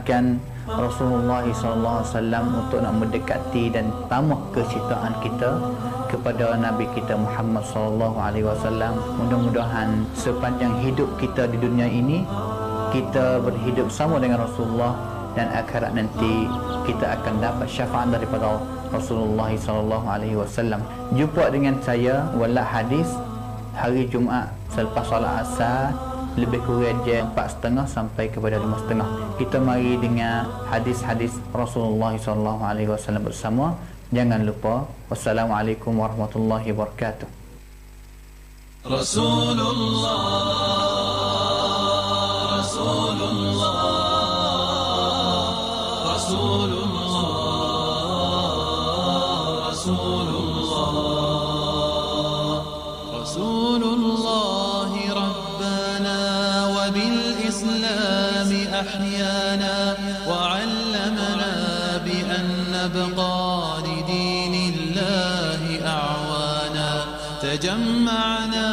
mengingatkan Rasulullah SAW untuk nak mendekati dan tambah kecintaan kita kepada Nabi kita Muhammad SAW. Mudah-mudahan sepanjang hidup kita di dunia ini kita berhidup sama dengan Rasulullah, dan akhirat nanti kita akan dapat syafaat daripada Rasulullah SAW. Jumpa dengan saya Walad Hadis hari Jumaat selepas solat asar, lebih kurang jam 4.30 sampai kepada 5.30. Kita mari dengar hadis-hadis Rasulullah SAW bersama. Jangan lupa. Wassalamualaikum warahmatullahi wabarakatuh. Rasulullah, Rasulullah, Rasulullah, Rasulullah, Rasulullah Rabbana wa bil Islam ahyana wa 'allamana bi an nabqa تجمعنا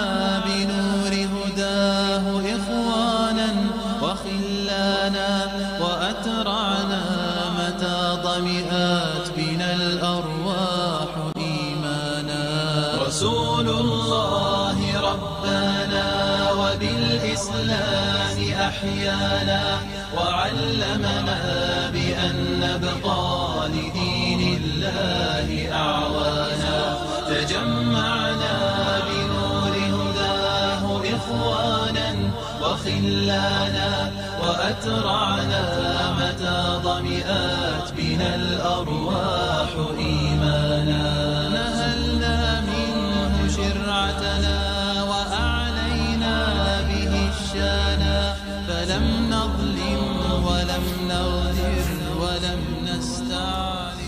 بنور هداه إخوانا وخلانا وأترعنا متى ضمئات بنا الأرواح إيمانا. رسول الله ربنا وبالإسلام أحيانا وعلمنا بأن نبقى لدين الله أعوانا. تجمعنا بنور هداه إخوانا وخلانا وأترعنا متى ضمئات بنا الأرواح إيمانا. نهلنا منه شرعتنا وأعلينا به الشانا، فلم نظلم ولم نغدر ولم نستعلي.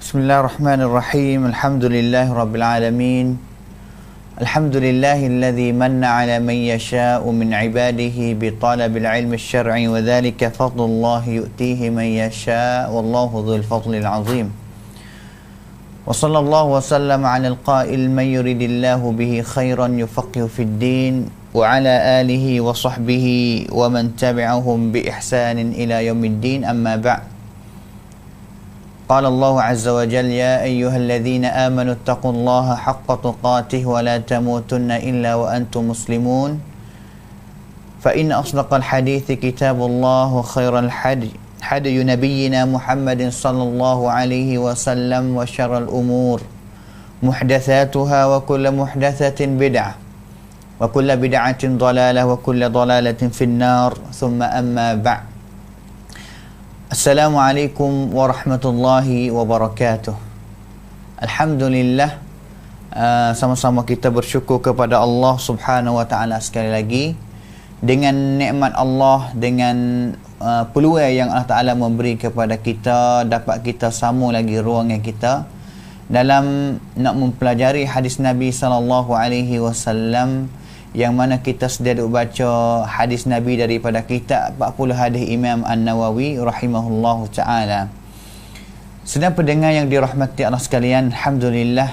Bismillahirrahmanirrahim. Alhamdulillahi rabbil alamin. Alhamdulillahilladzi manna ala man yasha'u min ibadihi bi talabil ilmi asy-syar'i wa dzalika fadlullahi yu'tihi man yasha' wallahu dzul fadlil 'azim. Wa sallallahu wa sallama 'alal qa'il man yuridillahu bihi khairan yufaqihu fid din wa 'ala alihi wa sahbihi wa man tabi'ahum bi ihsanin ila yaumiddin, amma ba'd. قال الله عز وجل يا أيها الذين آمنوا اتقوا الله حق تقاته ولا تموتن إلا وأنتم مسلمون فإن أصدق الحديث كتاب الله وخير الحدي نبينا محمد صلى الله عليه وسلم وشر الأمور محدثاتها وكل محدثة بدعة وكل بدعة ضلالة وكل ضلالة في النار ثم أما بعد. Assalamualaikum warahmatullahi wabarakatuh. Alhamdulillah, sama-sama kita bersyukur kepada Allah Subhanahu wa taala sekali lagi dengan nikmat Allah, dengan peluang yang Allah Taala memberi kepada kita, dapat kita sambung lagi ruangan kita dalam nak mempelajari hadis Nabi sallallahu alaihi wasallam, yang mana kita sedia duk baca hadis Nabi daripada kitab 40 hadis Imam An-Nawawi rahimahullahu ta'ala. Sedang pendengar yang dirahmati Allah sekalian, alhamdulillah,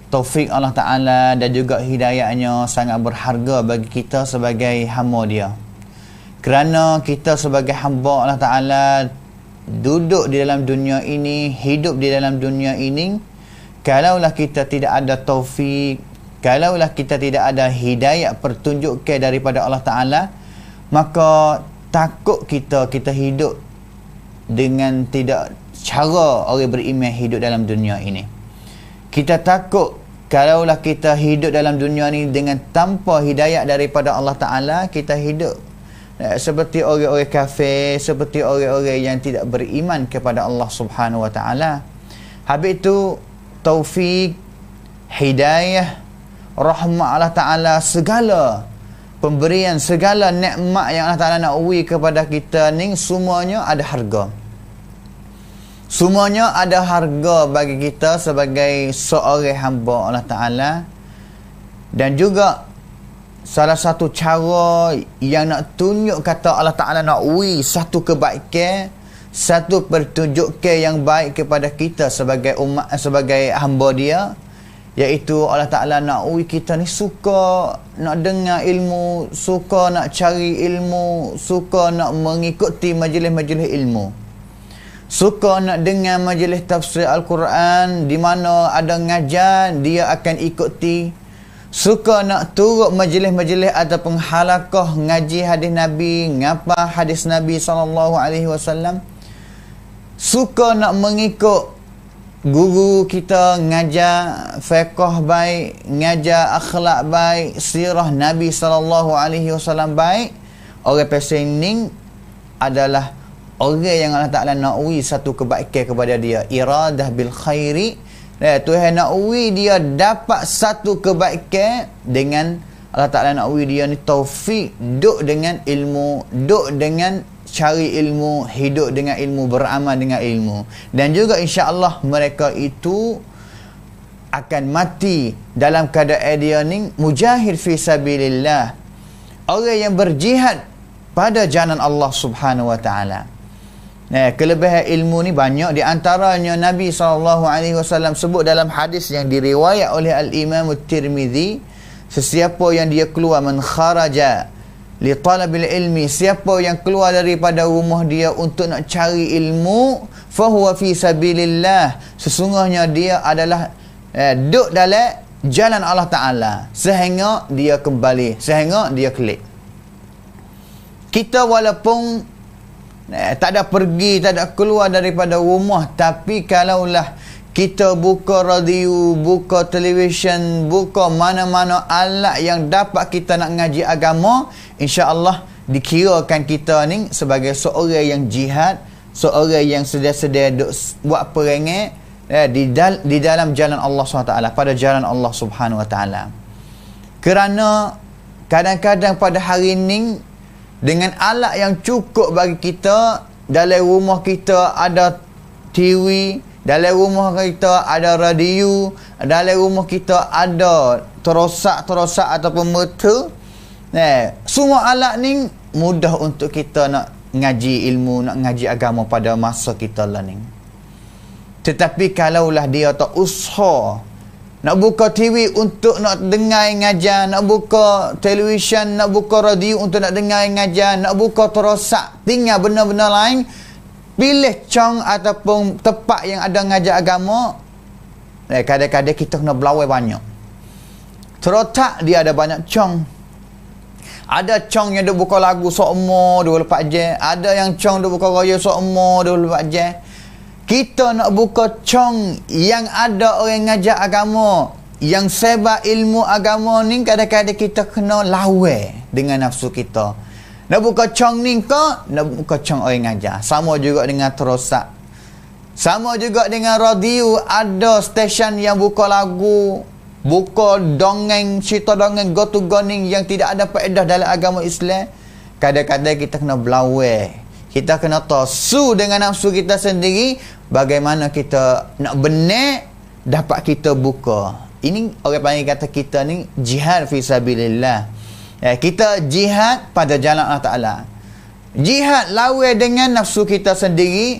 taufik Allah Ta'ala dan juga hidayahnya sangat berharga bagi kita sebagai hamba dia. Kerana kita sebagai hamba Allah Ta'ala duduk di dalam dunia ini, hidup di dalam dunia ini, kalaulah kita tidak ada taufik, kalaulah kita tidak ada hidayah pertunjuk daripada Allah Ta'ala, maka takut kita hidup dengan tidak cara orang beriman hidup dalam dunia ini. Kita takut kalaulah kita hidup dalam dunia ini dengan tanpa hidayah daripada Allah Ta'ala, kita hidup seperti orang-orang kafir, seperti orang-orang yang tidak beriman kepada Allah Subhanahu wa Ta'ala. Habis itu taufik, hidayah, rahmat Allah Ta'ala, segala pemberian, segala nikmat yang Allah Ta'ala nak uwi kepada kita ni, semuanya ada harga. Semuanya ada harga bagi kita sebagai seorang hamba Allah Ta'ala. Dan juga salah satu cara yang nak tunjuk kata Allah Ta'ala nak uwi satu kebaikan, satu pertunjukan yang baik kepada kita sebagai umat, sebagai hamba dia, iaitu Allah Ta'ala nak kita ni suka nak dengar ilmu, suka nak cari ilmu, suka nak mengikuti majlis-majlis ilmu, suka nak dengar majlis tafsir Al-Quran di mana ada ngajar dia akan ikuti, suka nak turut majlis-majlis ataupun halaqah ngaji hadis Nabi, ngapa hadis Nabi SAW, suka nak mengikut guru kita ngajar fiqh baik, ngajar akhlak baik, sirah Nabi SAW baik. Orang pasal ni adalah orang yang Allah Ta'ala nak satu kebaikan kepada dia, iradah bil khairi. Tuhan nak dia dapat satu kebaikan dengan Allah Ta'ala nak dia ni taufik, duduk dengan ilmu, duduk dengan cari ilmu, hidup dengan ilmu, beramal dengan ilmu. Dan juga insya-Allah mereka itu akan mati dalam keadaan dia ni mujahid fi sabilillah, orang yang berjihad pada jalan Allah Subhanahu wa taala. Kelebihan ilmu ni banyak, di antaranya Nabi SAW sebut dalam hadis yang diriwayat oleh Al-Imam At-Tirmidzi, sesiapa yang dia keluar man kharaja li talabil ilmi, siapa yang keluar daripada rumah dia untuk nak cari ilmu, fahuwa fi sabilillah, sesungguhnya dia adalah duduk dalam jalan Allah Ta'ala sehingga dia kembali, sehingga dia kelik. Kita walaupun tak ada pergi, tak ada keluar daripada rumah, tapi kalaulah kita buka radio, buka televisyen, buka mana-mana alat yang dapat kita nak ngaji agama, insya-Allah dikirakan kita ni sebagai seorang yang jihad, seorang yang sedia-sedia buat perangai di dalam jalan Allah SWT, pada jalan Allah Subhanahu Wa Taala. Kerana kadang-kadang pada hari ini dengan alat yang cukup bagi kita, dalam rumah kita ada TV, dalam rumah kita ada radio, dalam rumah kita ada terosak ataupun meter. Semua alat ni mudah untuk kita nak ngaji ilmu, nak ngaji agama pada masa kita lah ni. Tetapi kalaulah dia tak usaha nak buka TV untuk nak dengar ngajar, nak buka televisyen, nak buka radio untuk nak dengar ngajar, nak buka terosak, tinggal benda-benda lain, pilih cong ataupun tempat yang ada ngajar agama, kadang-kadang kita kena belawai banyak. Terotak dia ada banyak cong. Ada cong yang dia buka lagu sokmo 24 jam, ada yang cong dia buka raya sokmo 24 jam. Kita nak buka cong yang ada orang ngajar agama, yang sebar ilmu agama ni, kadang-kadang kita kena lawan dengan nafsu kita. Nak buka cong ni ke, nak buka cong orang ngajar. Sama juga dengan terosak, sama juga dengan radio, ada stesen yang buka lagu, buka dongeng, cerita dongeng go to goning yang tidak ada faedah dalam agama Islam. Kadang-kadang kita kena belawai, kita kena tasu dengan nafsu kita sendiri, bagaimana kita nak benar dapat kita buka. Ini orang panggil kata kita ni jihad fi sabilillah. Kita jihad pada jalan Allah Ta'ala. Jihad lawan dengan nafsu kita sendiri,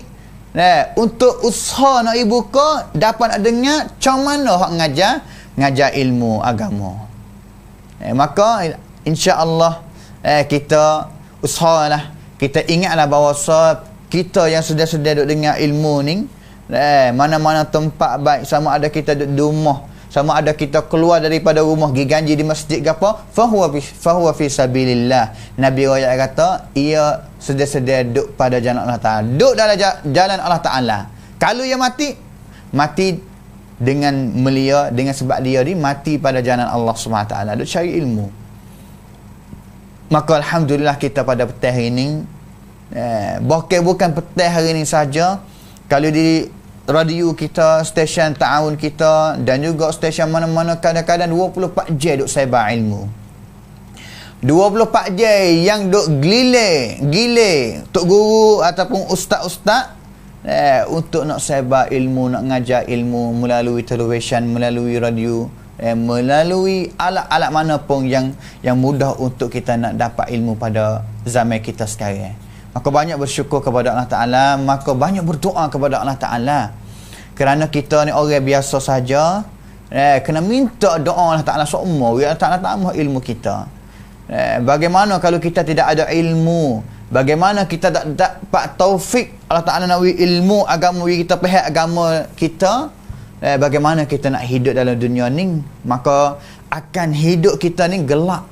untuk usaha nak buka, dapat nak dengar macam mana hak ngajar ilmu agama. Maka insya-Allah kita usahalah, kita ingatlah bahawa kita yang sudah duduk dengar ilmu ni, mana-mana tempat baik, sama ada kita duduk di rumah, sama ada kita keluar daripada rumah pergi ganji di masjid ke apa, fahuwa fi sabilillah. Nabi Raya kata ia sedia-sedia duduk pada jalan Allah Ta'ala, duduk dalam jalan Allah Ta'ala. Kalau ia mati dengan melia, dengan sebab dia ni mati pada jalan Allah SWT, duduk cari ilmu. Maka alhamdulillah kita pada petang ini, bukan petang hari ini saja, kalau di radio kita, stesen ta'awun kita dan juga stesen mana-mana, kadang-kadang 24 jam duk sebar ilmu, 24 jam yang duk gile tok guru ataupun ustaz-ustaz untuk nak sebar ilmu, nak ngajar ilmu melalui televisyen, melalui radio, melalui alat-alat mana pun yang mudah untuk kita nak dapat ilmu pada zaman kita sekarang. Maka banyak bersyukur kepada Allah Ta'ala, maka banyak berdoa kepada Allah Ta'ala. Kerana kita ni orang biasa saja, Kena minta doa Allah Ta'ala seumur. Allah Ta'ala tambah ilmu kita. Bagaimana kalau kita tidak ada ilmu? Bagaimana kita tak dapat taufik Allah Ta'ala nak beri ilmu agama kita, pihak agama kita? Bagaimana kita nak hidup dalam dunia ni? Maka akan hidup kita ni gelap.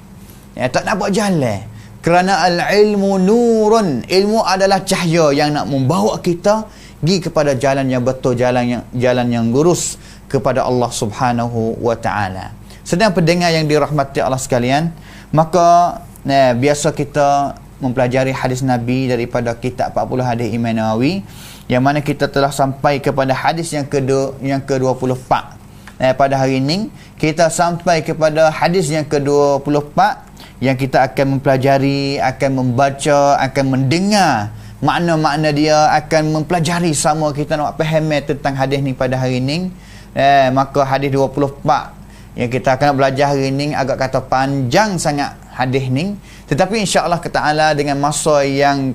Tak dapat jalan. Kerana al-ilmu nurun. Ilmu adalah cahaya yang nak membawa kita pergi kepada jalan yang betul, jalan yang lurus kepada Allah Subhanahu wa Ta'ala. Sedang pendengar yang dirahmati Allah sekalian, maka biasa kita mempelajari hadis Nabi daripada kitab 40 hadis Imam Nawawi, yang mana kita telah sampai kepada hadis yang ke-24. Pada hari ini kita sampai kepada hadis yang ke-24 yang kita akan mempelajari, akan membaca, akan mendengar makna-makna dia, akan mempelajari sama kita nak faham tentang hadis ni pada hari ini. Maka hadis 24 yang kita akan belajar hari ini agak kata panjang sangat hadis ni, tetapi insya-Allah Ta'ala dengan masa yang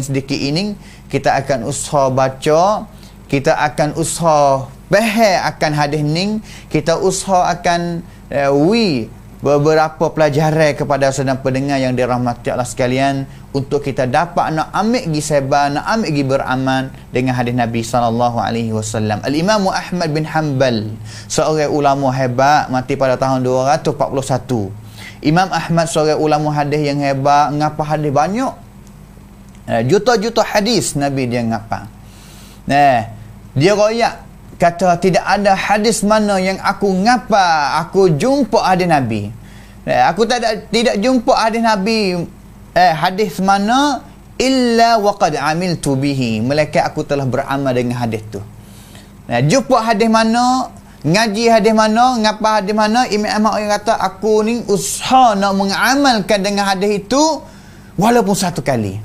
sedikit ini kita akan usaha baca, kita akan usaha faham akan hadis ni, kita usaha akan beberapa pelajaran kepada sedang pendengar yang dirahmati Allah sekalian, untuk kita dapat nak ambil pergi sebar, nak ambil pergi beramal dengan hadis Nabi SAW. Al-Imam Ahmad bin Hanbal, seorang ulama hebat, mati pada tahun 241. Imam Ahmad seorang ulama hadis yang hebat, ngapa hadis banyak. Juta-juta hadis Nabi dia ngapa. Dia royak kata tidak ada hadis mana yang aku ngapa aku jumpa hadis Nabi. Aku tidak jumpa hadis Nabi, hadis mana illa waqad amiltu bihi, melainkan aku telah beramal dengan hadis tu. Jumpa hadis mana, ngaji hadis mana, ngapa hadis mana, Imam Ahmad yang kata aku ni usaha nak mengamalkan dengan hadis itu walaupun satu kali.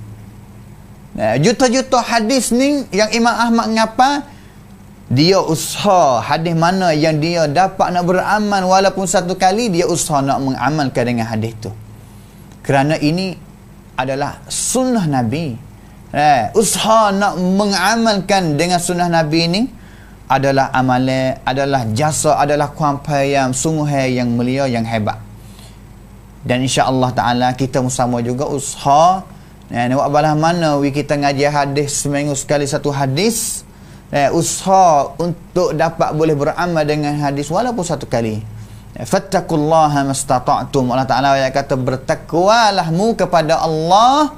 Juta-juta hadis ni yang Imam Ahmad ngapa, dia usaha hadis mana yang dia dapat nak beramal walaupun satu kali, dia usaha nak mengamalkan dengan hadis tu. Kerana ini adalah sunnah Nabi. Usaha nak mengamalkan dengan sunnah Nabi ini adalah amalan, adalah jasa, adalah kuampayam sungguh yang mulia, yang hebat. Dan insya-Allah Ta'ala kita bersama juga usaha nak balah mana kita ngaji hadis seminggu sekali satu hadis. Usaha untuk dapat boleh beramal dengan hadis walaupun satu kali. Fattaqullaha mastata'tum. Allah Ta'ala kata bertakwalahmu kepada Allah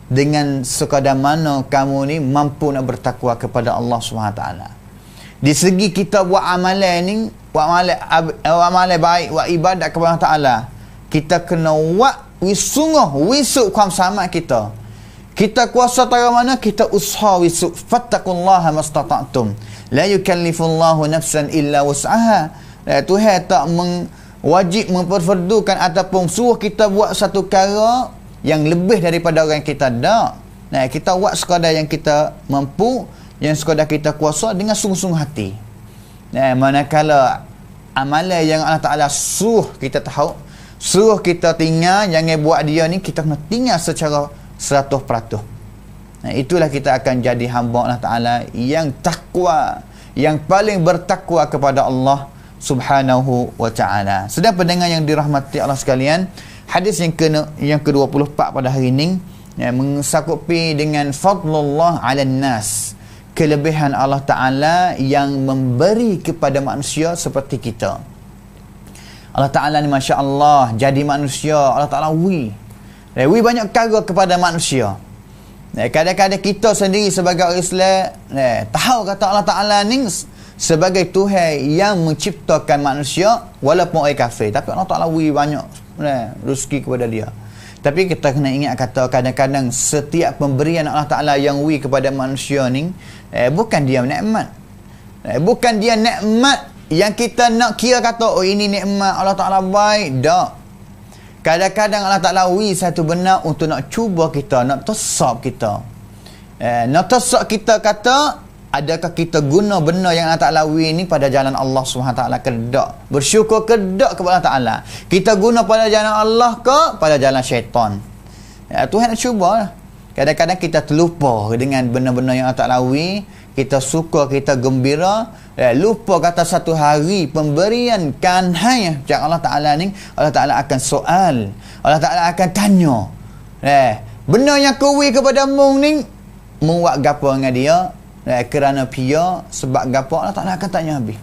dengan sekadar mana kamu ni mampu nak bertakwa kepada Allah SWT. Di segi kita buat amalan ni, buat amalan baik, buat ibadat kepada Allah Ta'ala, kita kena buat sungguh wisuk kuam sama kita. Kita kuasa tara mana, kita usaha wisuk. Fattaqullaha mastata'tum. La yukallifullahu nafsan illa wus'aha. Tuhan tak wajib memperfardukan ataupun suruh kita buat satu perkara yang lebih daripada orang kita ada. Kita buat sekadar yang kita mampu, yang sekadar kita kuasa dengan sungguh-sungguh hati. Manakala amalan yang Allah Ta'ala suruh kita tahu, suruh kita tinggal, jangan buat dia ni, kita kena tinggal secara 100%. Itulah kita akan jadi hamba Allah Ta'ala yang takwa, yang paling bertakwa kepada Allah Subhanahu wa Ta'ala. Sedang pendengar yang dirahmati Allah sekalian, hadis yang ke-24 pada hari ini mencakupi dengan fadlullah 'alan nas, kelebihan Allah Ta'ala yang memberi kepada manusia seperti kita. Allah Ta'ala ni Masya Allah jadi manusia, Allah Ta'ala banyak perkara kepada manusia. Kadang-kadang kita sendiri sebagai orang Islam tahu kata Allah Ta'ala ni sebagai Tuhan yang menciptakan manusia walaupun orang kafir, tapi Allah Ta'ala banyak rezeki kepada dia. Tapi kita kena ingat kata kadang-kadang setiap pemberian Allah Ta'ala yang kepada manusia ni bukan dia nikmat, bukan dia nikmat yang kita nak kira kata oh ini nikmat Allah Ta'ala baik. Tak. Kadang-kadang Allah Ta'ala satu benar untuk nak cuba kita, nak tesap kita. Nak tesap kita kata, adakah kita guna benar yang Allah Ta'ala ni pada jalan Allah SWT ke tak? Bersyukur ke tak kepada Allah Ta'ala? Kita guna pada jalan Allah ke pada jalan syaitan? Tuhan nak cuba. Kadang-kadang kita terlupa dengan benar-benar yang Allah Ta'ala kita suka, kita gembira lupa kata satu hari pemberian kanhai macam Allah Ta'ala ni, Allah Ta'ala akan soal, Allah Ta'ala akan tanya, benda yang kuwi kepada mung ni mung buat gapo dengan dia, kerana pia sebab gapo, Allah Ta'ala akan tanya habis.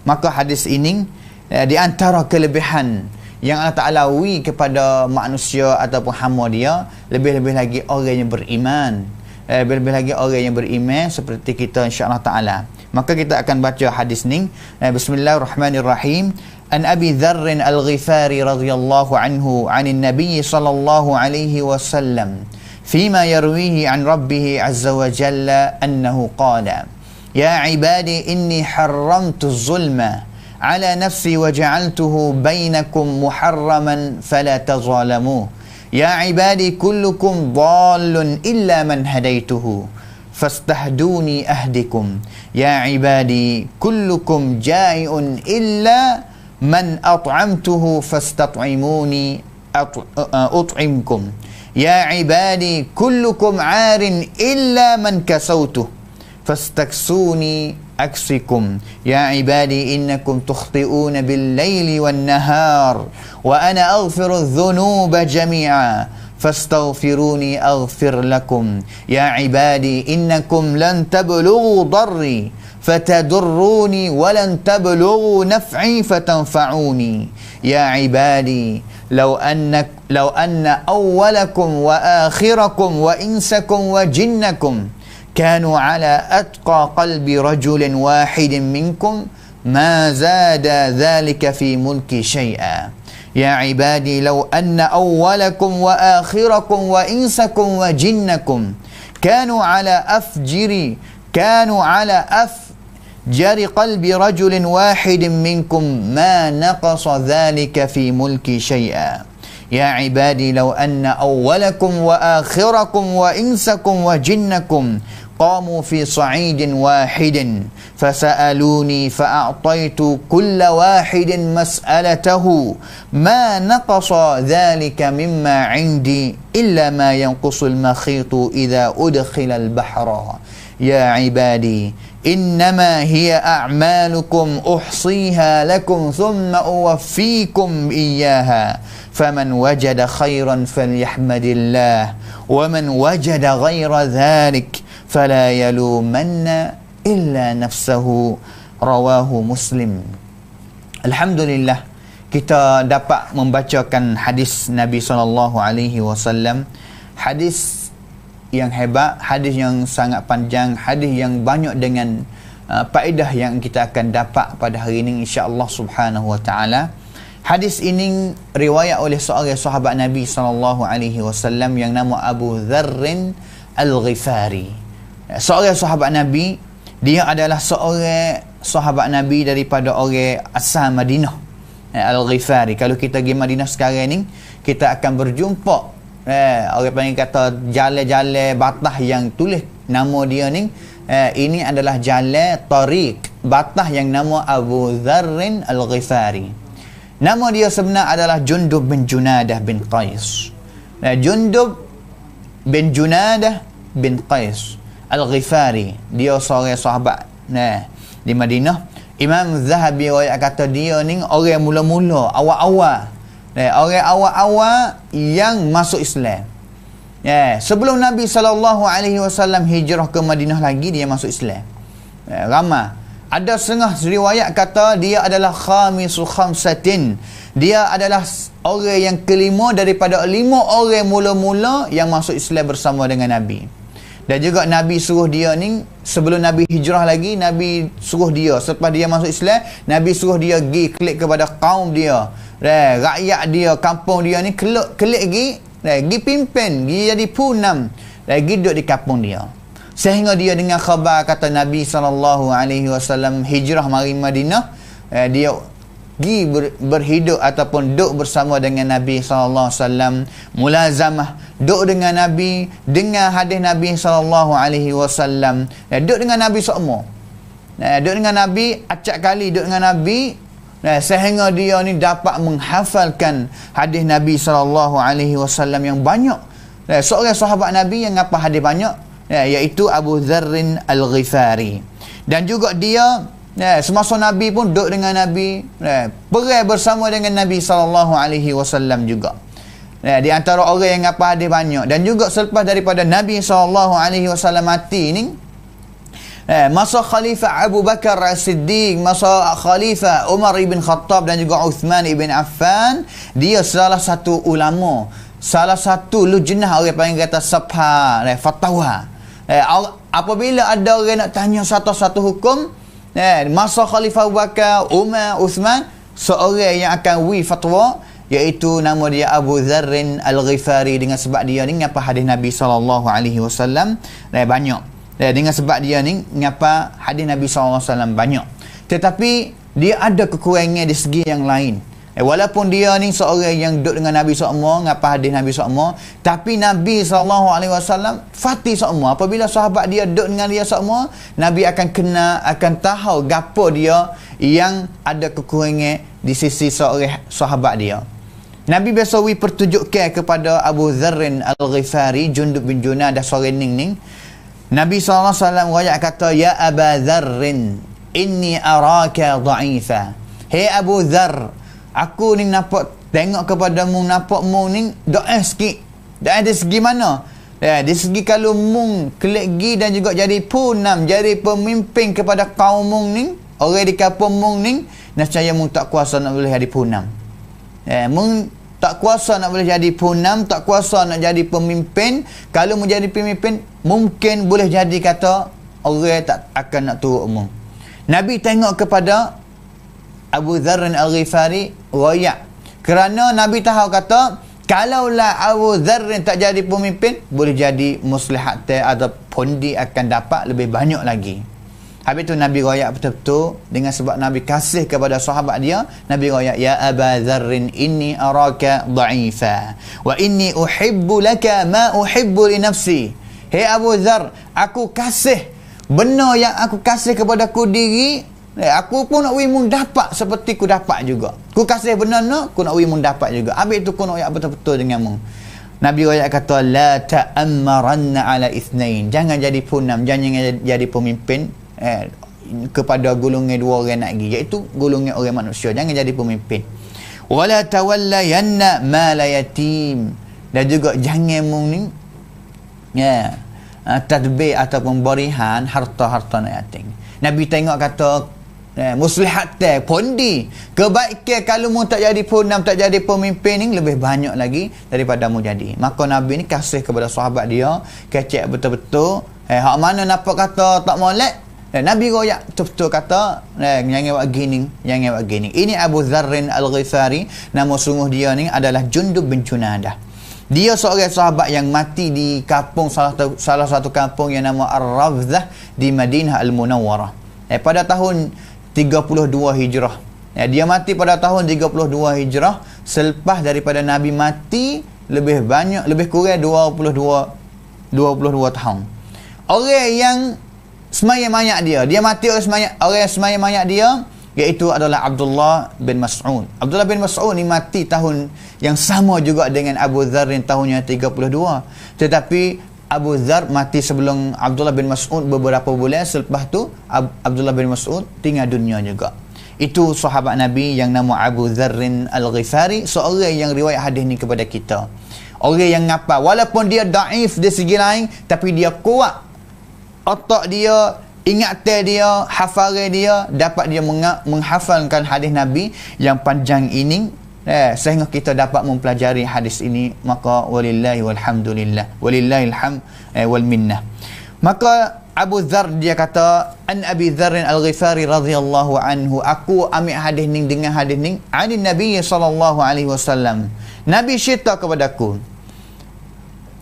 Maka hadis ini di antara kelebihan yang Allah Ta'ala wi kepada manusia ataupun hamba dia, lebih-lebih lagi orang yang beriman, lebih-lebih lagi orang yang beriman seperti kita insya-Allah Ta'ala. Maka kita akan baca hadis ni. Bismillahirrahmanirrahim. An Abi Dharr Al-Ghifari radhiyallahu anhu 'anil Nabi sallallahu alaihi wasallam fima yarwihi 'an Rabbih 'azza wa jalla annahu qala ya 'ibadi inni harramtu az-zulma على نفسي وجعلته بينكم محرما فلا تظالموا يا عبادي كلكم ضال إلا من هديته فاستهدوني أهدكم يا عبادي كلكم جائع إلا من أطعمته فاستطعموني أطعمكم يا عبادي كلكم عار إلا من كسوته فاستكسوني أكسكم يا عبادي إنكم تخطئون بالليل والنهار وأنا أغفر الذنوب جميعا فاستغفروني أغفر لكم يا عبادي إنكم لن تبلغوا ضري فتضروني ولن تبلغوا نفعي فتنفعوني يا عبادي لو أن أولكم وآخركم وإنسكم وجنكم كانوا على أتقى قلب رجل واحد منكم ما زاد ذلك في ملكي شيئا يا عبادي لو أن أولكم وآخركم وإنسكم وجنكم كانوا على أفجر قلب رجل واحد منكم ما نقص ذلك في ملكي شيئا يا عبادي لو أن أولكم وآخركم وإنسكم وجنكم قاموا في صعيد واحد فسألوني فأعطيت كل واحد مسألته ما نقص ذلك مما عندي إلا ما ينقص المخيط إذا أدخل البحر يا عبادي إنما هي أعمالكم أحصيها لكم ثم أوفيكم إياها فمن وجد خيرا فليحمد الله ومن وجد غير ذلك فلا يلومن إلا نفسه رواه مسلم. Alhamdulillah, kita dapat membacakan hadis Nabi SAW, hadis yang hebat, hadis yang sangat panjang, hadis yang banyak dengan faedah yang kita akan dapat pada hari ini insya-Allah subhanahu wa ta'ala. Hadis ini riwayat oleh seorang sahabat Nabi SAW yang nama Abu Dharr Al-Ghifari. Seorang sahabat Nabi, dia adalah seorang sahabat Nabi daripada orang asal Madinah, Al-Ghifari. Kalau kita pergi Madinah sekarang ni, kita akan berjumpa orang panggil kata jalan-jalan batah yang tulis nama dia ni, ini adalah jalan tariq batah yang nama Abu Dharr Al-Ghifari. Nama dia sebenar adalah Jundub bin Junadah bin Qais. Jundub bin Junadah bin Qais Al-Ghifari, dia seorang sahabat di Madinah. Imam Zahabi kata dia ni orang mula-mula, awal-awal, orang awal-awal yang masuk Islam. Sebelum Nabi SAW hijrah ke Madinah lagi, dia masuk Islam. Ramai. Ada setengah riwayat kata dia adalah khamisu khamsatin. Dia adalah orang yang kelima daripada 5 orang mula-mula yang masuk Islam bersama dengan Nabi. Dan juga Nabi suruh dia ni, sebelum Nabi hijrah lagi, Nabi suruh dia, selepas dia masuk Islam, Nabi suruh dia pergi klik kepada kaum dia, rakyat dia, kampung dia ni, klik pergi pimpin, pergi jadi punam, pergi duduk di kampung dia. Sehingga dia dengar khabar kata Nabi SAW hijrah mari Madinah, dia pergi berhidup ataupun duduk bersama dengan Nabi SAW, mulazamah, duduk dengan Nabi, dengar hadis Nabi SAW, duduk dengan Nabi semua, duduk dengan Nabi, acak kali duduk dengan Nabi, sehingga dia ni dapat menghafalkan hadis Nabi SAW yang banyak. Seorang sahabat Nabi yang apa hadis banyak, iaitu Abu Dharr Al-Ghifari. Dan juga dia semasa Nabi pun duduk dengan Nabi, perai bersama dengan Nabi SAW juga. Di antara orang yang apa hadis banyak. Dan juga selepas daripada Nabi SAW mati ni, masa Khalifah Abu Bakar As-Siddiq, masa Khalifah Umar ibn Khattab dan juga Uthman ibn Affan, dia salah satu ulama, salah satu lujnah, orang panggil kata sabha, fatwa. Apabila ada orang nak tanya satu-satu hukum, masa Khalifah Abu Bakar, Umar, Uthman, seorang yang akan fatwa, iaitu nama dia Abu Dharrin Al-Ghifari, dengan sebab dia ni ngapa hadis Nabi SAW banyak. Dengan sebab dia ni ngapa hadis Nabi SAW banyak. Tetapi dia ada kekurangan di segi yang lain. Walaupun dia ni seorang yang duduk dengan Nabi SAW, ngapa hadis Nabi SAW, tapi Nabi SAW fati semua. Apabila sahabat dia duduk dengan dia semua, Nabi akan kena, akan tahu gapo dia yang ada kekurangan di sisi seorang sahabat dia. Nabi biasa pertunjukkan kepada Abu Dharrin Al-Ghifari, Jundub bin Junadah sore ning. Nabi SAW rakyat kata, ya Aba Dharrin, inni araka dha'ifa. Hei Abu Dhar, aku ni nampak, tengok kepadamu, nampak mu ni doa sikit. Doa dari segi mana? Dari segi kalau mu kelegi dan juga jadi punam, jadi pemimpin kepada kaum mu ni, orang di kampung mu ni, nescaya mu tak kuasa nak boleh jadi punam. Mu tak kuasa nak boleh jadi punam, tak kuasa nak jadi pemimpin. Kalau menjadi pemimpin, mungkin boleh jadi kata orang tak akan nak turut mu. Nabi tengok kepada Abu Dharrin Al-Ghifari royak, kerana Nabi tahu kata kalaulah Abu Dharrin tak jadi pemimpin, boleh jadi muslihat atau pondi akan dapat lebih banyak lagi. Habis tu Nabi royak betul-betul, dengan sebab Nabi kasih kepada sahabat dia. Nabi royak, ya Aba Dharrin, inni araka dha'ifa wa inni uhibbu laka ma uhibbu li nafsi. Hei Abu Dhar, aku kasih benar yang aku kasih kepada ku diri, aku pun nak wimu dapat seperti ku dapat juga. Ku kasih benar nak, ku nak wimu dapat juga. Habis tu ku nak royak betul-betul denganmu. Nabi royak kata, la ta'ammaranna ala ithnain. Jangan jadi punam, jangan jadi pemimpin kepada golongan dua orang lagi, iaitu golongan orang manusia. Jangan jadi pemimpin. Wala tawallayanna mala yatim. Dan juga jangan mung tadbir ataupun berihan harta-harta anak yatim. Nabi tengok kata muslihat pondi kebaikan kalau mu tak jadi punam, tak jadi pemimpin ni lebih banyak lagi daripada mu jadi. Maka Nabi ni kasih kepada sahabat dia, kecek betul-betul. Hak mana nampak kata tak molek, Nabi royak betul-betul kata, jangan buat gini, jangan buat gini. Ini Abu Dharrin Al-Ghifari, nama sungguh dia ni adalah Jundub bin Junadah. Dia seorang sahabat yang mati di kampung, salah satu kampung yang nama Ar-Rawdah di Madinah Al-Munawwarah. Pada tahun 32 Hijrah. Dia mati pada tahun 32 Hijrah, selepas daripada Nabi mati lebih banyak, lebih kurang 22 tahun. Orang yang semayang mayat dia mati orang yang semayang mayat dia, iaitu adalah Abdullah bin Mas'ud. Abdullah bin Mas'ud ni mati tahun yang sama juga dengan Abu Dhar tahunnya 32. Tetapi Abu Dhar mati sebelum Abdullah bin Mas'ud beberapa bulan. Selepas tu Abdullah bin Mas'ud tinggal dunia juga. Itu sahabat Nabi yang nama Abu Dharrin Al-Ghifari, seorang yang riwayat hadis ni kepada kita. Orang yang ngapa, walaupun dia daif di segi lain, tapi dia kuat otak dia, ingatan dia, hafalan dia, dapat dia menghafalkan hadis Nabi yang panjang ini, sehingga kita dapat mempelajari hadis ini. Maka walillahi walhamdulillah, walillahil hamd wal minnah. Maka Abu Dhar dia kata, an Abi Dharrin Al-Ghifari radhiyallahu anhu, aku ambil hadis ni dengan hadis ni ani Nabi sallallahu alaihi wasallam. Nabi cerita kepadaku,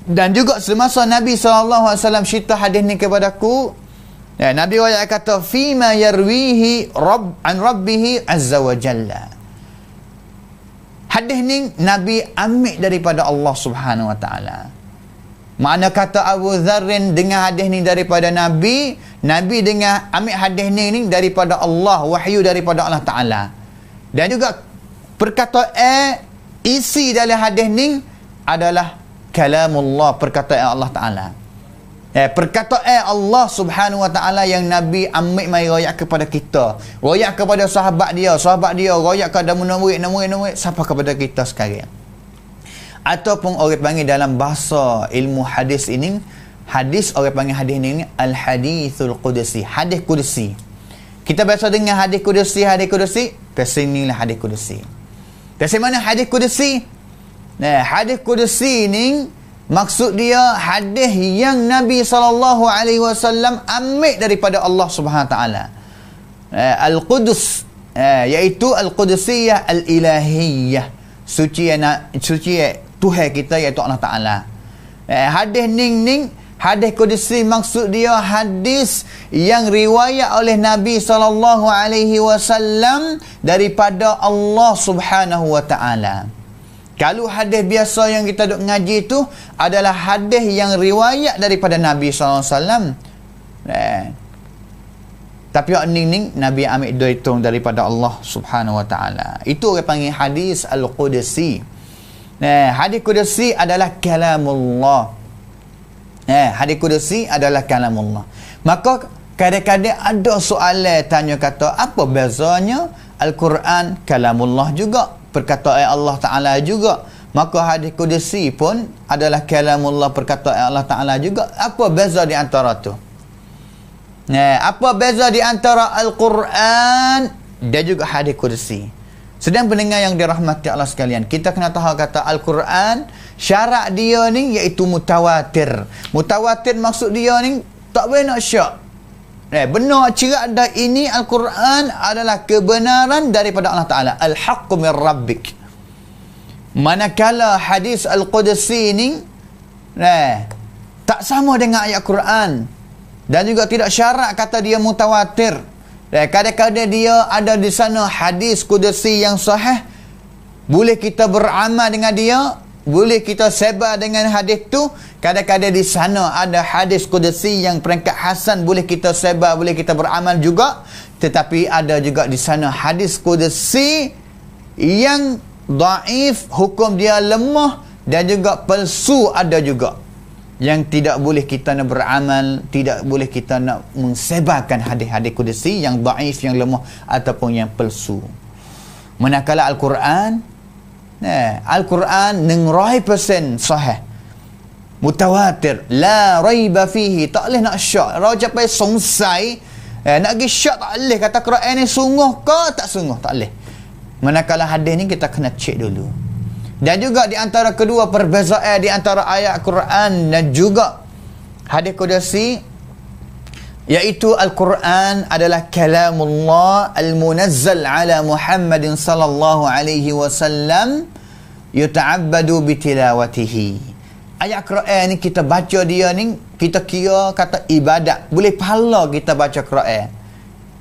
dan juga semasa Nabi SAW cerita hadis ni kepadaku, Nabi wayak kata, fima yarwihi an rabbihi azza wa jalla. Hadis ni Nabi ambil daripada Allah Subhanahu wa ta'ala. Mana kata Abu Dharrin dengan hadis ni daripada Nabi, Nabi dengan ambil hadis ni daripada Allah, wahyu daripada Allah Ta'ala. Dan juga perkataan isi dalam hadis ni adalah kalamullah, perkataan Allah Ta'ala. Perkataan Allah Subhanahu Wa Taala yang Nabi ambil mai royak kepada kita, royak kepada sahabat dia, royak kepada murid, sampai kepada kita sekarang. Ataupun orang panggil dalam bahasa ilmu hadis ini, hadis orang panggil hadis ini al-hadithul qudsi, hadis qudsi. Kita biasa dengar hadis qudsi, kesinilah hadis qudsi. Dari mana hadis qudsi? Hadis qudsi ni maksud dia hadis yang Nabi SAW ambil daripada Allah Subhanahu Wa Taala. Al-Qudus, iaitu Al-Qudsiyah Al-Ilahiyah, suci Tuhan kita iaitu Allah Taala. Hadis ning hadis qudsi maksud dia hadis yang riwayat oleh Nabi SAW daripada Allah Subhanahu Wa Taala. Kalau hadis biasa yang kita duk ngaji tu adalah hadis yang riwayat daripada Nabi SAW. Tapi ni Nabi ambil dihitung daripada Allah Subhanahu Wa Taala. Itu orang panggil hadis al-Qudsi. Hadis Qudsi adalah kalamullah. Hadis Qudsi adalah kalamullah. Maka kadang-kadang ada soalan tanya kata, apa bezanya Al-Quran kalamullah juga, perkataan Allah Ta'ala juga, maka hadis qudsi pun adalah kalamullah, perkataan Allah Ta'ala juga. Apa beza di antara tu? Apa beza di antara Al-Quran dan juga hadis qudsi? Sedang pendengar yang dirahmati Allah sekalian, kita kena tahu kata Al-Quran, syarat dia ni iaitu mutawatir. Mutawatir maksud dia ni tak boleh nak syak. Benar cerak dah, ini Al-Quran adalah kebenaran daripada Allah Ta'ala. Al-haqqu min rabbik. Manakala hadis Al-Qudsi ni tak sama dengan ayat Quran, dan juga tidak syarat kata dia mutawatir. Kadang-kadang dia ada di sana hadis Qudsi yang sahih, boleh kita beramal dengan dia, boleh kita sebar dengan hadis tu. Kadang-kadang di sana ada hadis qudsi yang peringkat hasan, boleh kita sebar, boleh kita beramal juga. Tetapi ada juga di sana hadis qudsi yang dhaif, hukum dia lemah, dan juga palsu ada juga, yang tidak boleh kita nak beramal, tidak boleh kita nak mensebarkan hadis-hadis qudsi yang dhaif, yang lemah ataupun yang palsu. Manakala Al-Quran, Al-Quran 100% sahih, mutawatir, la raiba fihi, tak boleh nak syak. Raja pai songsai, nak pergi syak tak boleh. Kata Quran ni sungguh ke tak sungguh, tak boleh. Manakala hadis ni kita kena cek dulu. Dan juga di antara kedua perbezaan di antara ayat Quran dan juga hadis qudsi, iaitu Al-Quran adalah kalamullah al-munazzal ala Muhammadin sallallahu alaihi wasallam yuta'abbadu bitilawatihi. Ayat Quran ni kita baca dia ni, kita kira kata ibadat, boleh pahala kita baca Quran.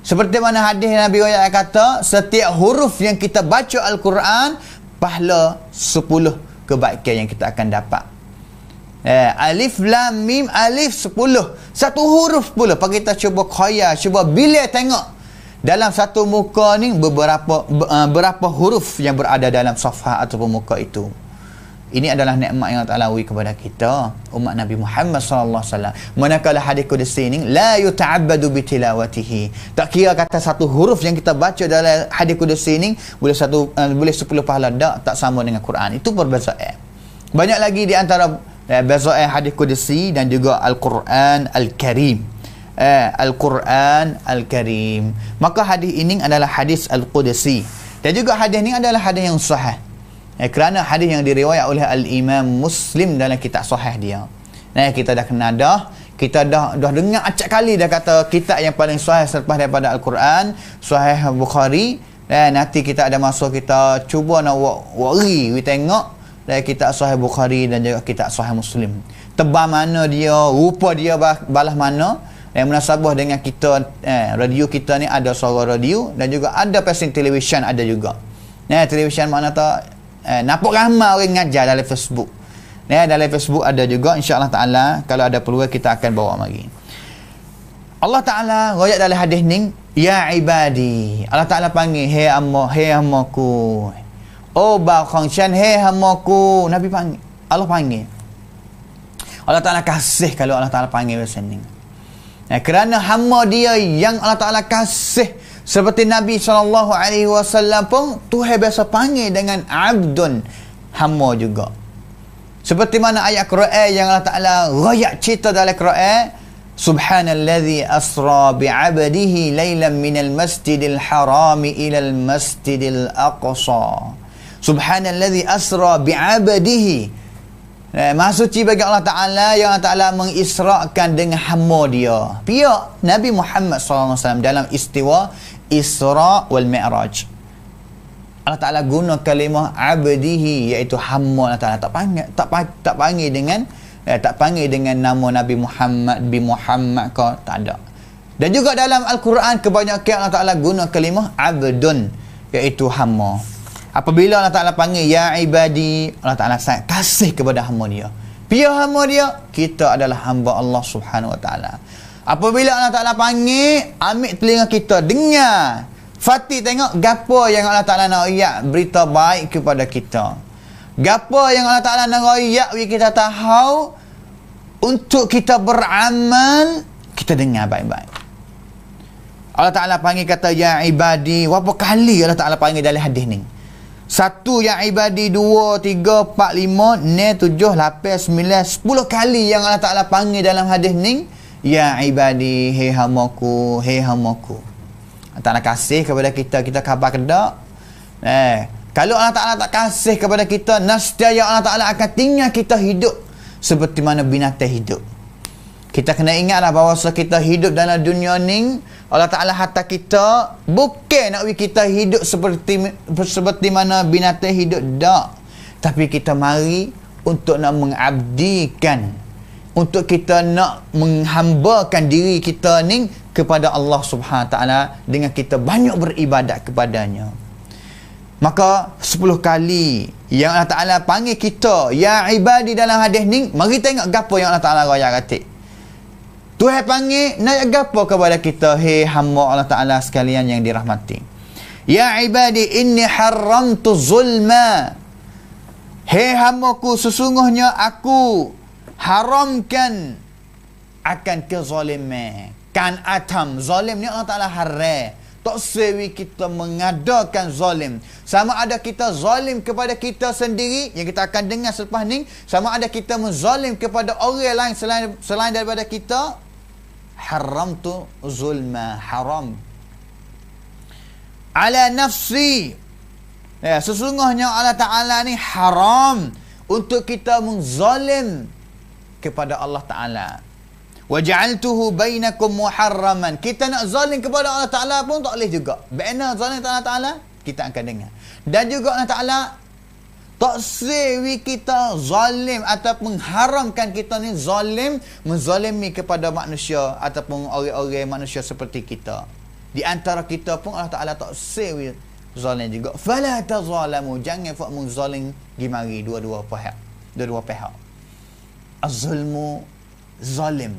Seperti mana hadis Nabi ayat kata, setiap huruf yang kita baca Al-Quran, pahala 10 kebaikan yang kita akan dapat. Alif lam mim, alif 10, satu huruf 10. Pak kita cuba khayal, cuba bila tengok dalam satu muka ni berapa huruf yang berada dalam safhah ataupun muka itu. Ini adalah nikmat yang Allah Ta'ala beri kepada kita, umat Nabi Muhammad SAW. Manakala hadis qudsi ni la yuta'abbadu bitilawatihi, tak kira kata satu huruf yang kita baca dalam hadis qudsi ni boleh 10 pahala, tak sama dengan Quran. Itu perbezaan. Banyak lagi di antara bezaan hadis qudsi dan juga Al-Quran Al-Karim. Al-Quran Al-Karim. Maka hadis ini adalah hadis Al-Qudsi, dan juga hadis ini adalah hadis yang sahih. Kerana hadis yang diriwayat oleh Al-Imam Muslim dalam kitab sahih dia. Kita dah kenal dah, kita dah dengar acak kali dah kata kitab yang paling sahih selepas daripada Al-Quran, Sahih Bukhari. Nanti kita ada masa kita cuba nak wari, tengok kitab Sahih Bukhari dan juga kitab Sahih Muslim. Tebal mana dia, rupa dia balas mana. Munasabah dengan kita, radio kita ni ada suara radio dan juga ada pasang televisyen ada juga. Televisyen mana tak nampak ramai orang ngajar dalam Facebook. Dalam Facebook ada juga, insya-Allah taala kalau ada peluang kita akan bawa mari. Allah Taala royak dalam hadis ni, ya ibadi. Allah Taala panggil, hey hamaku. Oh ba khangshan, hey hamaku. Nabi panggil, Allah panggil. Allah Ta'ala kasih kalau Allah Ta'ala panggil macam ni. Kerana hamba dia yang Allah Ta'ala kasih, seperti Nabi SAW pun Tuhan biasa panggil dengan abdun, hamba juga. Seperti mana ayat Quran yang Allah Ta'ala rayak cerita dalam Quran, Subhanalladzi asra bi'abdihi laylan minal masjidil harami ilal masjidil aqsa. Subhanalladzi asra bi'abdihi. Maha suci bagi Allah Ta'ala yang Allah Ta'ala mengisrakan dengan hamba dia. Pihak Nabi Muhammad SAW dalam istiwa Isra wal Mi'raj. Allah Ta'ala guna kalimah abdihi, iaitu hamba Allah Ta'ala. Tak panggil dengan nama Nabi Muhammad bin Muhammad ke, tak ada. Dan juga dalam Al-Quran kebanyakan Allah Ta'ala guna kalimah abdun, iaitu hamba. Apabila Allah Ta'ala panggil ya ibadi, Allah Ta'ala sangat kasih kepada hamba dia. Pihak hamba dia, kita adalah hamba Allah Subhanahu Wa Ta'ala. Apabila Allah Ta'ala panggil, ambil telinga kita, dengar. Fatih tengok gapo yang Allah Ta'ala nak royak berita baik kepada kita. Gapo yang Allah Ta'ala nak royak bagi kita tahu untuk kita beramal, kita dengar baik-baik. Allah Ta'ala panggil kata ya ibadi, berapa kali Allah Ta'ala panggil dalam hadis ni? 1 ya ibadi, 2, 3, 4, 5, 6, 7, 8, 9, 10 kali yang Allah Ta'ala panggil dalam hadis ni ya ibadi, hei hamaku, hei hamaku. Allah Ta'ala kasih kepada kita, kita khabar kedak. Kalau Allah Ta'ala tak kasih kepada kita, nescaya Allah Ta'ala akan tinggal kita hidup seperti mana binatang hidup. Kita kena ingatlah bahawa kita hidup dalam dunia ni, Allah Ta'ala hantar kita bukan nak bagi kita hidup seperti mana binatang hidup, tak. Tapi kita mari untuk nak mengabdikan, untuk kita nak menghambakan diri kita ni kepada Allah Subhanahu Ta'ala dengan kita banyak beribadat kepadanya. Maka 10 kali yang Allah Ta'ala panggil kita ya ibadi dalam hadis ni, mari tengok gapo yang Allah Ta'ala raya katik. Tuhan panggil nak gapo kepada kita, hei hamba Allah Ta'ala sekalian yang dirahmati. Ya ibadi inni haramtu zulma. Hei hambaku, sesungguhnya aku haramkan akan kezaliman. Kan atam, zalim ni Allah Ta'ala haram. Tak sewi kita mengadakan zalim. Sama ada kita zalim kepada kita sendiri, yang kita akan dengar selepas ni, sama ada kita menzalim kepada orang lain selain daripada kita. Haram tu zulma, haram. Ala nafsi. Ya, sesungguhnya Allah Ta'ala ni haram untuk kita menzalim kepada Allah Ta'ala. Waja'altuhu bainakum muharraman. Kita nak zalim kepada Allah Ta'ala pun tak boleh juga. Bina zalim kepada Allah Ta'ala, kita akan dengar. Dan juga Allah Ta'ala tak sewi kita zalim ataupun mengharamkan kita ni zalim, menzalimi kepada manusia ataupun orang-orang manusia seperti kita. Di antara kita pun Allah Ta'ala tak sewi zalim juga. Fala tazalamu, jangan buat menzalim gimari dua-dua pihak. Az-zulmu, zalim.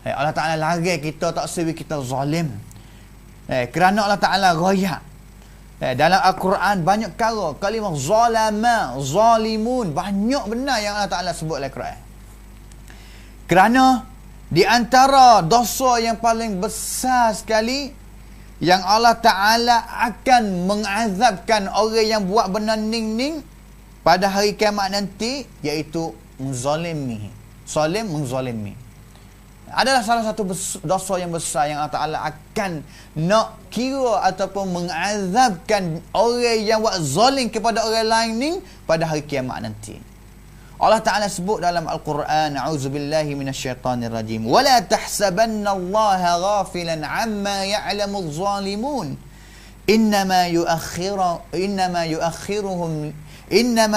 Allah Ta'ala larang kita tak sewi kita zalim. Kerana Allah Ta'ala royak dalam Al-Quran banyak kali kalimah zalama, zalimun, banyak benar yang Allah Ta'ala sebut dalam Al-Quran. Kerana di antara dosa yang paling besar sekali yang Allah Ta'ala akan mengazabkan orang yang buat benda ning-ning pada hari kiamat nanti, iaitu menzalimi. Zalim menzalimi adalah salah satu dosa yang besar yang Allah Ta'ala akan nak kira ataupun mengazabkan orang yang buat zalim kepada orang lain ni pada hari kiamat nanti. Allah Ta'ala sebut dalam Al-Quran, a'udzubillahi minasyaitanirrajim, wala tahsabanna Allaha ghafilan amma ya'lamu adh-dhalimun innama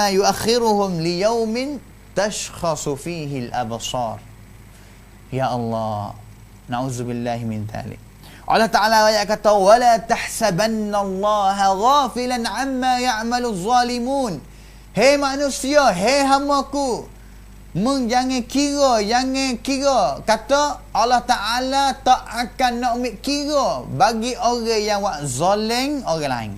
yuakhiruhum liyawmin tashkhasu fihi al-absar. Ya Allah, na'udzubillahi min dhalik. Allah Ta'ala ayat kata wala tahsabanna Allaha ghafilan amma ya'malu adh-dhalimun. Hei manusia, hei hamaku, jangan kira kata Allah Ta'ala tak akan nak ambil kira bagi orang yang buat zalim orang lain.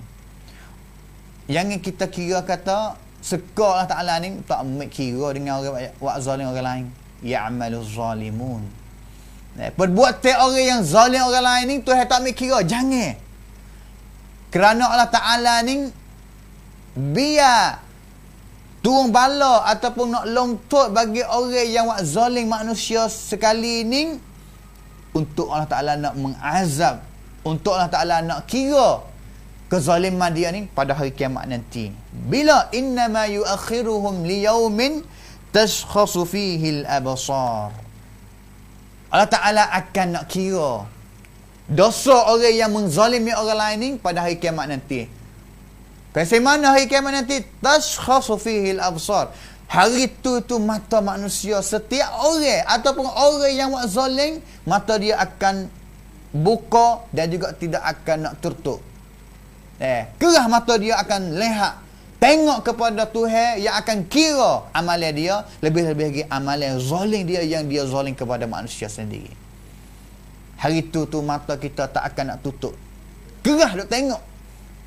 Jangan kita kira kata Sekal Allah Ta'ala ni tak ambil kira dengan orang buat zalim orang lain. Ya'maluz zalimun. Perbuatan orang yang zalim orang lain ni Tuhan tak ambil kira. Jangan. Kerana Allah Ta'ala ni biar turun bala ataupun nak longtot bagi orang yang buat zalim manusia sekali ni, untuk Allah Ta'ala nak mengazab, untuk Allah Ta'ala nak kira kezaliman dia ni pada hari kiamat nanti. Bila innama yuakhiruhum liyaumin tashkhasu fihi al-absar. Allah Ta'ala akan nak kira dosa orang yang menzalimi orang lain ni pada hari kiamat nanti. Pasal mana hari kiamat nanti? Tashkhasu fihi al-absar. Hari tu mata manusia, setiap orang ataupun orang yang buat zalim, mata dia akan buka dan juga tidak akan nak tertutup. Kerah mata dia akan lihat, tengok kepada Tuhan yang akan kira amalan dia, lebih-lebih lagi amalan zalim dia yang dia zalim kepada manusia sendiri. Hari tu mata kita tak akan nak tutup. Kerah duk tengok.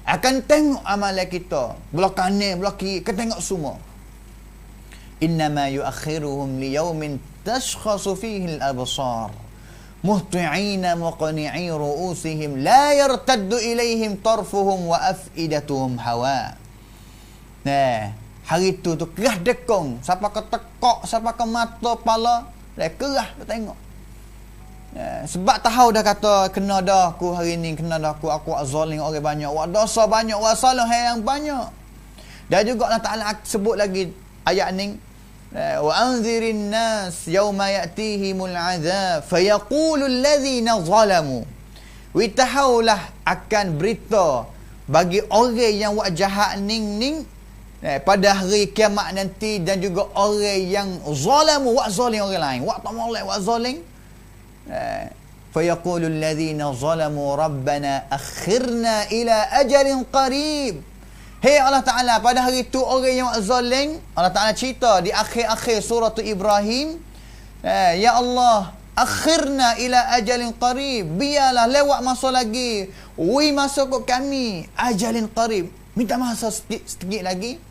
Akan tengok amalan kita, belah kanan, belah kiri, akan tengok semua. Innama yuakhiruhum liyaumin tashkhasu fihi al-absar. Muhti'ina muqni'i ru'usihim la yartaddu ilaihim tarfuhum wa af'idatuhum hawa. Hari tu kerah dekong, siapa ke tekok, siapa ke mata pala, kerah dia tengok. Sebab tahu dah kata kena dah aku hari ni, kena dah aku buat zalim orang banyak, buat dosa banyak, buat salah yang banyak. Dan juga Allah Ta'ala sebut lagi ayat ni, wa anzirin nas yawma ya'tihimul azab fayaqulu alladhina zalamu. Witahaulah akan berita bagi orang yang buat jahat ning pada hari kiamat nanti, dan juga orang yang zalamu, buat zalim orang lain, buat tak molek, buat zalim. Fayaqulu alladhina zalamu rabbana akhirna ila ajalin qarib. Hei Allah Ta'ala, pada hari itu orang yang zalim, Allah Ta'ala cerita di akhir-akhir surah Ibrahim, ya Allah, akhirna ila ajalin qarib, biarlah lewat masa lagi, masa kot kami ajalin qarib, minta masa sedikit lagi,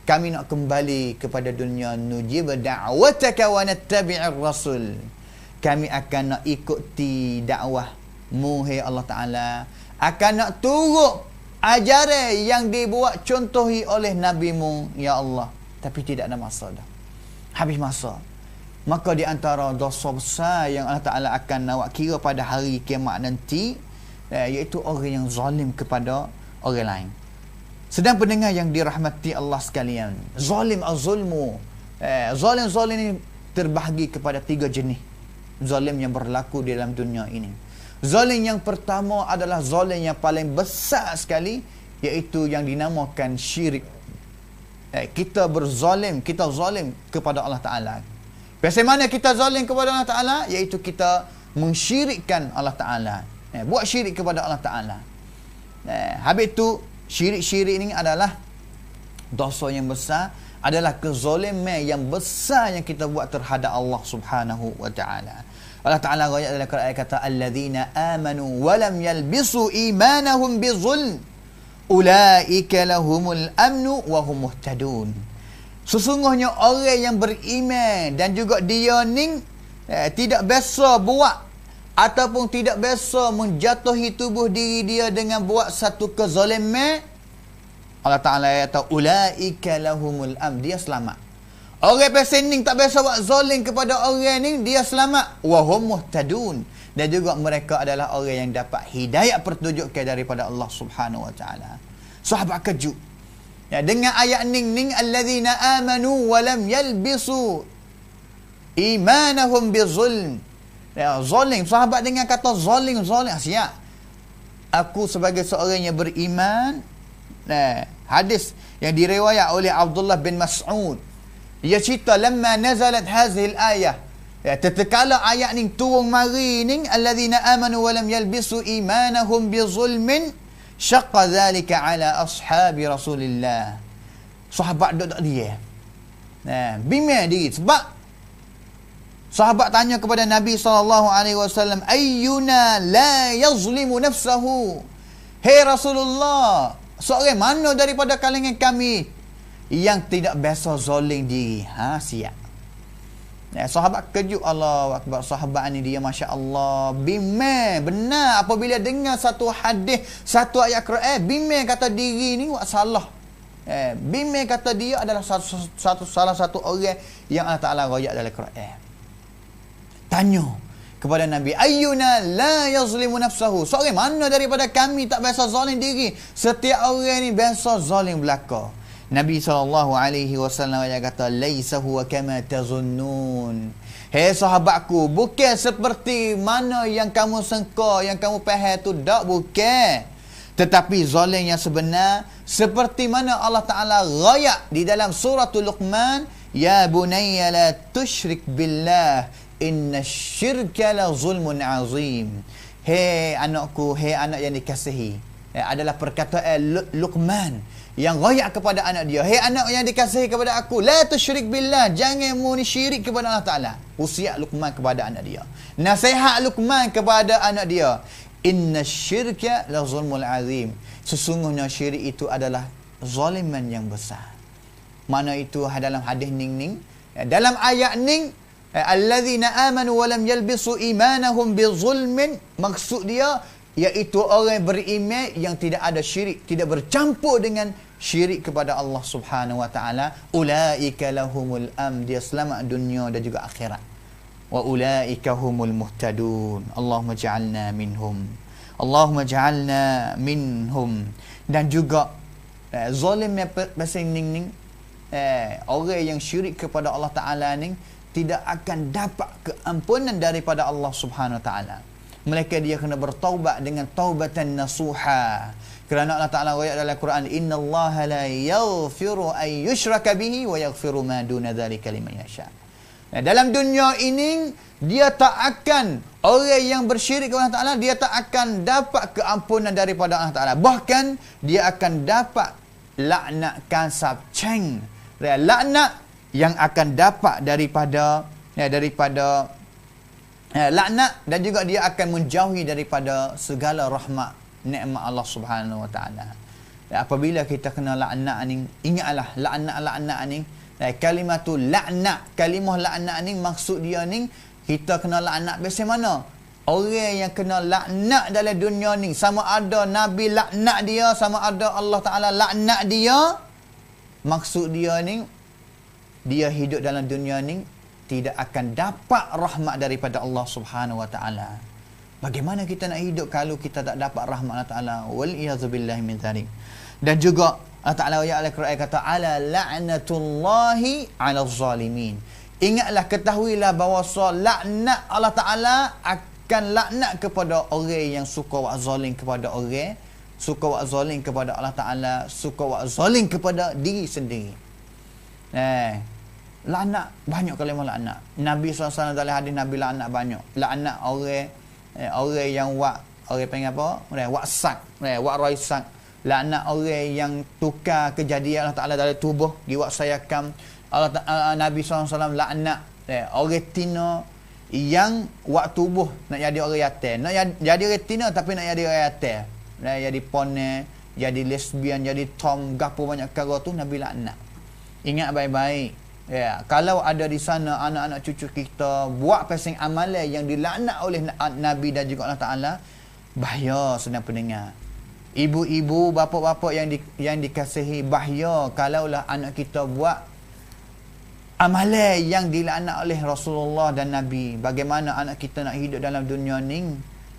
kami nak kembali kepada dunia, nujib da'wataka wa nattabi'ir rasul, kami akan nak ikuti dakwahmu, hei Allah Ta'ala, akan nak turut ajaran yang dibuat contohi oleh Nabi-Mu, ya Allah. Tapi tidak ada masa dah. Habis masa. Maka di antara dosa besar yang Allah Ta'ala akan nak kira pada hari kiamat nanti, iaitu orang yang zalim kepada orang lain. Sedang pendengar yang dirahmati Allah sekalian, zalim az-zulmu. Zalim ini terbahagi kepada 3 jenis zalim yang berlaku di dalam dunia ini. Zalim yang pertama adalah zalim yang paling besar sekali, iaitu yang dinamakan syirik. Kita berzalim, kita zalim kepada Allah Ta'ala. Bagaimana kita zalim kepada Allah Ta'ala? Iaitu kita mensyirikkan Allah Ta'ala. Buat syirik kepada Allah Ta'ala. Habis itu, syirik-syirik ini adalah dosa yang besar, adalah kezaliman yang besar yang kita buat terhadap Allah Subhanahu wa Ta'ala. Allah Ta'ala ayat dalam Quran kata, alladzina amanu wa lam yalbisu imanahum bizulm ulaika lahumul amnu wa hum muhtadun. Sesungguhnya orang yang beriman dan juga dia ni tidak biasa buat ataupun tidak biasa menjatuhi tubuh diri dia dengan buat satu kezaliman, Allah Ta'ala kata ulaika lahumul amn, dia selamat. Orang pesening tak biasa buat zalim kepada orang ni, dia selamat. Wahum muhtadun. Dan juga mereka adalah orang yang dapat hidayah pertunjukan daripada Allah Subhanahu wa Ta'ala. Sahabat kejut. Dengan ayat ning alladzina amanu wa lam yalbisu imanahum bizulm. Zalim, sahabat dengan kata zalim. Siap. Aku sebagai seorang yang beriman. Hadis yang diriwayat oleh Abdullah bin Mas'ud. Dia cerita lamma nazalat hazil ayah, tatkala ayat ni turun mari ni, alladzina amanu wa lam yalbisu imanahum bizulmin syaqqa dhalika ala ashabi Rasulillah. Sahabat duduk dia. Bimbang diri sebab sahabat tanya kepada Nabi SAW, ayyuna la yazlimu nafsahu. Hei Rasulullah, seorang mana daripada kalangan kami yang tidak biasa zalim diri. Siap. Sahabat kejut, Allah Akbar. Sahabat ni dia Masya Allah bimbang benar apabila dengar satu hadis, satu ayat Quran, bimbang kata diri ni buat salah. Bimbang kata dia adalah salah satu orang yang Allah Ta'ala royak dalam Quran. Tanya kepada Nabi, ayyuna la yazlimu nafsahu, seorang mana daripada kami tak biasa zalim diri? Setiap orang ni biasa zalim belaka. Nabi SAW kata, laisa huwa kama tazunnun. Hei sahabatku, bukan seperti mana yang kamu sangka, yang kamu faham tu, tak, bukan. Tetapi zalim yang sebenar seperti mana Allah Ta'ala rayak di dalam suratul Luqman, ya bunayya la tusyrik billah inna syirka la zulmun azim. Hei anakku, hei anak yang dikasihi, adalah perkataan Luqman yang royak kepada anak dia. Hei anak yang dikasihi kepada aku, la tusyrik billah, jangan mu ni syirik kepada Allah Ta'ala. Usiat Luqman kepada anak dia, nasihat Luqman kepada anak dia, inna syirka la zulmul azim, sesungguhnya syirik itu adalah zaliman yang besar. Mana itu dalam hadis ning dalam ayat ning, allazina amanu wa lam yalbisu imanahum bizulmin, maksud dia iaitu orang beriman yang tidak ada syirik, tidak bercampur dengan syirik kepada Allah Subhanahu wa taala. Ulaika lahumul amn, dia selamat dunia dan juga akhirat. Wa ulaika humul muhtadun. Allahumma ja'alna minhum. Allahumma ja'alna minhum. Dan juga zalim yang pasal ning orang yang syirik kepada Allah Taala ni tidak akan dapat keampunan daripada Allah Subhanahu wa taala. Mereka dia kena bertaubat dengan taubatan nasuha. Kerana Allah Ta'ala royak dalam Quran, innallaha la yaghfiru ay yushraka bihi wa yaghfiru ma duna dzalika liman yasha. Dalam dunia ini dia tak akan, orang yang bersyirik kepada Allah Ta'ala, dia tak akan dapat keampunan daripada Allah Ta'ala. Bahkan dia akan dapat laknat kansab ceng. Laknat yang akan dapat daripada laknat, dan juga dia akan menjauhi daripada segala rahmat nikmat Allah Subhanahu wa taala. Apabila kita kena laknat ni, ingatlah laknat ni, kalimatul laknat, kalimah laknat ni maksud dia ni kita kena laknat biasa mana? Orang yang kena laknat dalam dunia ni, sama ada Nabi laknat dia, sama ada Allah Taala laknat dia, maksud dia ni dia hidup dalam dunia ni tidak akan dapat rahmat daripada Allah Subhanahu wa taala. Bagaimana kita nak hidup kalau kita tak dapat rahmat Allah Taala? Wal iyadzubillahi min dzalik. Dan juga Allah Taala ayat Al-Quran kata, ala la'natullahi 'alal zalimin. Ingatlah, ketahuilah bahawa laknat Allah Taala akan laknat kepada orang yang suka buat zalim kepada orang, suka buat zalim kepada Allah Taala, suka buat zalim kepada diri sendiri. Laknat, banyak kalimah laknat. Nabi SAW dalam hadis Nabi laknat banyak. Laknat orang yang orang panggil apa? Waksak, raisak. Laknat orang yang tukar kejadian Allah Ta'ala dalam tubuh, diwaksayakan. Nabi SAW laknat orang tina yang wak tubuh nak jadi orang yatim. Nak jadi orang tina tapi nak jadi orang yatim. Jadi pone, jadi lesbian, jadi tom, gapo banyak perkara tu Nabi laknat. Ingat baik-baik. Kalau ada di sana anak-anak cucu kita buat pasang amalan yang dilaknat oleh Nabi dan juga Allah Ta'ala, bahaya sedang pendengar. Ibu-ibu, bapa-bapa yang dikasihi, bahaya kalaulah anak kita buat amalan yang dilaknat oleh Rasulullah dan Nabi. Bagaimana anak kita nak hidup dalam dunia ni?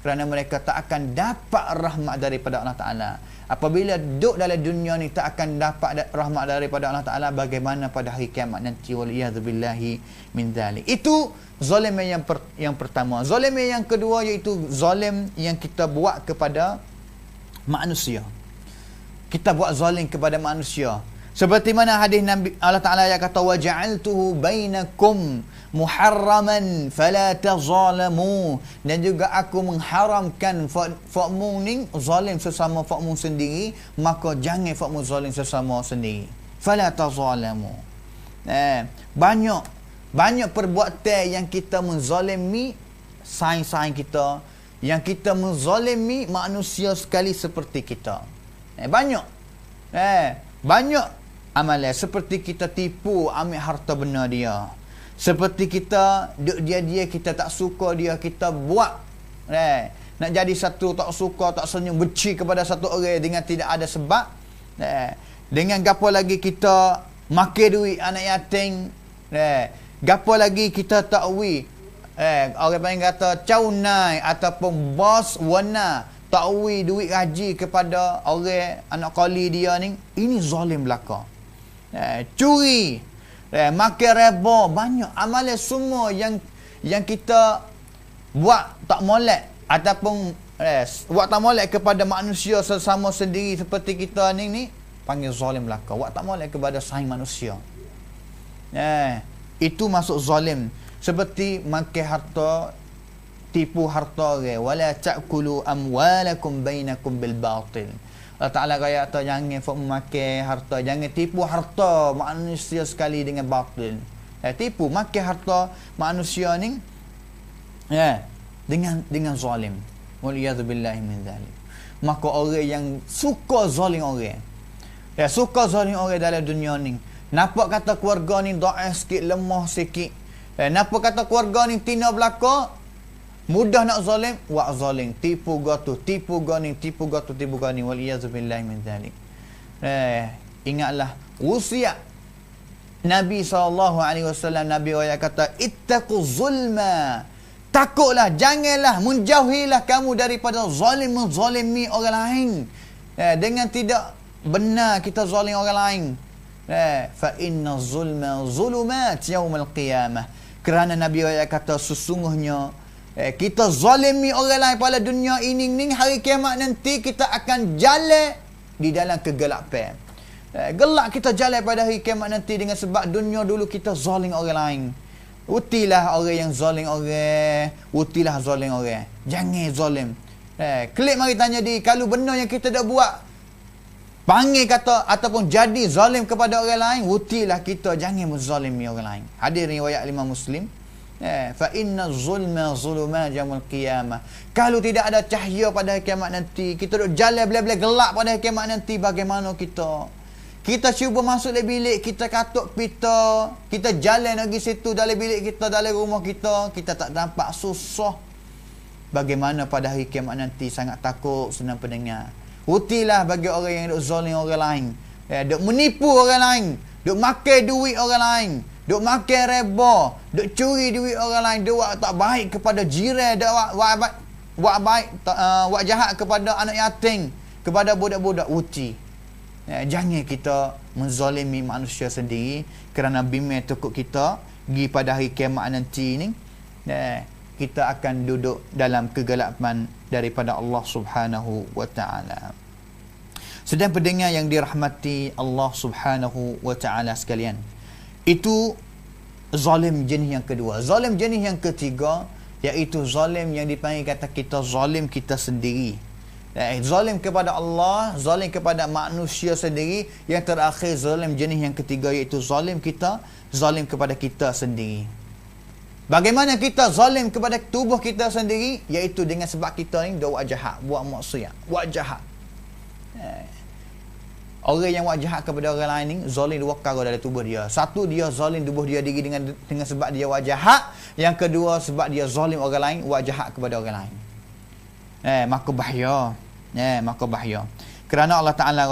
Kerana mereka tak akan dapat rahmat daripada Allah Ta'ala. Apabila duduk dalam dunia ni tak akan dapat rahmat daripada Allah Ta'ala, bagaimana pada hari kiamat nanti? Waliyadzubillahi min dzalik. Itu zalim yang pertama. Zalim yang kedua iaitu zalim yang kita buat kepada manusia. Kita buat zalim kepada manusia. Seperti mana hadis Nabi Allah Ta'ala yang kata, wa ja'altuhu bainakum muharraman fala tazalamu, dan juga aku mengharamkan fakmu ni zalim sesama fakmu sendiri, maka jangan fakmu zalim sesama sendiri. Fala tazalamu. Banyak perbuatan yang kita menzalimi saing-saing kita, yang kita menzalimi manusia sekali seperti kita. Banyak amalan. Seperti kita tipu ambil harta benda dia. Seperti kita duk dia kita tak suka dia, kita buat nak jadi satu tak suka, tak senyum, benci kepada satu orang dengan tidak ada sebab. Dengan gapo lagi kita makan duit anak yatim. Gapo lagi kita tak orang panggil kata caunai ataupun bos wana tak duit gaji kepada orang anak kali dia ni. Ini zalim belaka. Curi, makan riba, banyak amalan semua yang kita buat tak molek ataupun buat tak molek kepada manusia sesama sendiri seperti kita ni panggil zalim belaka. Buat tak molek kepada saing manusia. Itu masuk zalim. Seperti makan harta, tipu harta orang. Wala ta'kulu amwalakum bainakum bil batil. Allah Ta'ala kata jangan makan harta, jangan tipu harta manusia sekali dengan batil. Tipu makan harta manusia ni dengan zalim. Waliyadzubillahi min dzalik. Maka orang yang suka zalim orang, suka zalim orang dalam dunia ni, nampak kata keluarga ni dhaif sikit, lemah sikit, nampak kata keluarga ni tina belaka, mudah nak zalim, buat zalim, tipu gatu, tipu gani, tipu gatu, tipu gani. Waliyadzubillahi min dzalik. Ingatlah wasiat Nabi SAW. Nabi kata ittaqu zulma, takutlah, janganlah, menjauhilah kamu daripada zalim, menzalimi orang lain. Dengan tidak benar kita zalim orang lain. Fa inna zulma zulumat yaumil qiyamah. Kerana Nabi kata sesungguhnya kita zalimi orang lain pada dunia ini ni, hari kiamat nanti kita akan jalan di dalam kegelapan. Gelap kita jalan pada hari kiamat nanti dengan sebab dunia dulu kita zalim orang lain. Utilah orang yang zalim orang, utilah zalim orang. Jangan zalim. Klik mari tanya diri, kalau benda yang kita dah buat panggil kata ataupun jadi zalim kepada orang lain, utilah kita, jangan menzalimi orang lain. Hadis riwayat Imam Muslim. Fa inna zulma zulumat yaumil qiyamah. Kalau tidak ada cahaya pada hari kiamat nanti, kita duk jalan belah-belah gelap pada hari kiamat nanti, bagaimana kita? Kita cuba masuk dalam bilik, kita katuk kita jalan lagi situ dalam bilik kita, dalam rumah kita tak nampak, susah. Bagaimana pada hari kiamat nanti? Sangat takut senang pendengar. Utilah bagi orang yang duk zalim orang lain, duk menipu orang lain, duk makan duit orang lain, duk makan riba, duk curi duit orang lain, duk buat tak baik kepada jiran, duk buat baik, buat jahat kepada anak yatim, kepada budak-budak. Uti. Jangan kita menzalimi manusia sendiri, kerana bimbing tukuk kita pergi pada hari kiamat nanti ni, kita akan duduk dalam kegelapan daripada Allah Subhanahu wa ta'ala. Sedang pendengar yang dirahmati Allah Subhanahu wa ta'ala sekalian, itu zalim jenis yang kedua. Zalim jenis yang ketiga, iaitu zalim yang dipanggil kata kita zalim kita sendiri. Zalim kepada Allah, zalim kepada manusia sendiri. Yang terakhir zalim jenis yang ketiga, iaitu zalim kita, zalim kepada kita sendiri. Bagaimana kita zalim kepada tubuh kita sendiri? Iaitu dengan sebab kita ni dah buat jahat, buat maksiat, buat jahat. Orang yang buat jahat kepada orang lain ni, zalim dua perkara dalam tubuh dia. Satu, dia zalim tubuh dia diri dengan sebab dia buat jahat. Yang kedua, sebab dia zalim orang lain, buat jahat kepada orang lain. Maka bahaya. Maka bahaya. Kerana Allah Ta'ala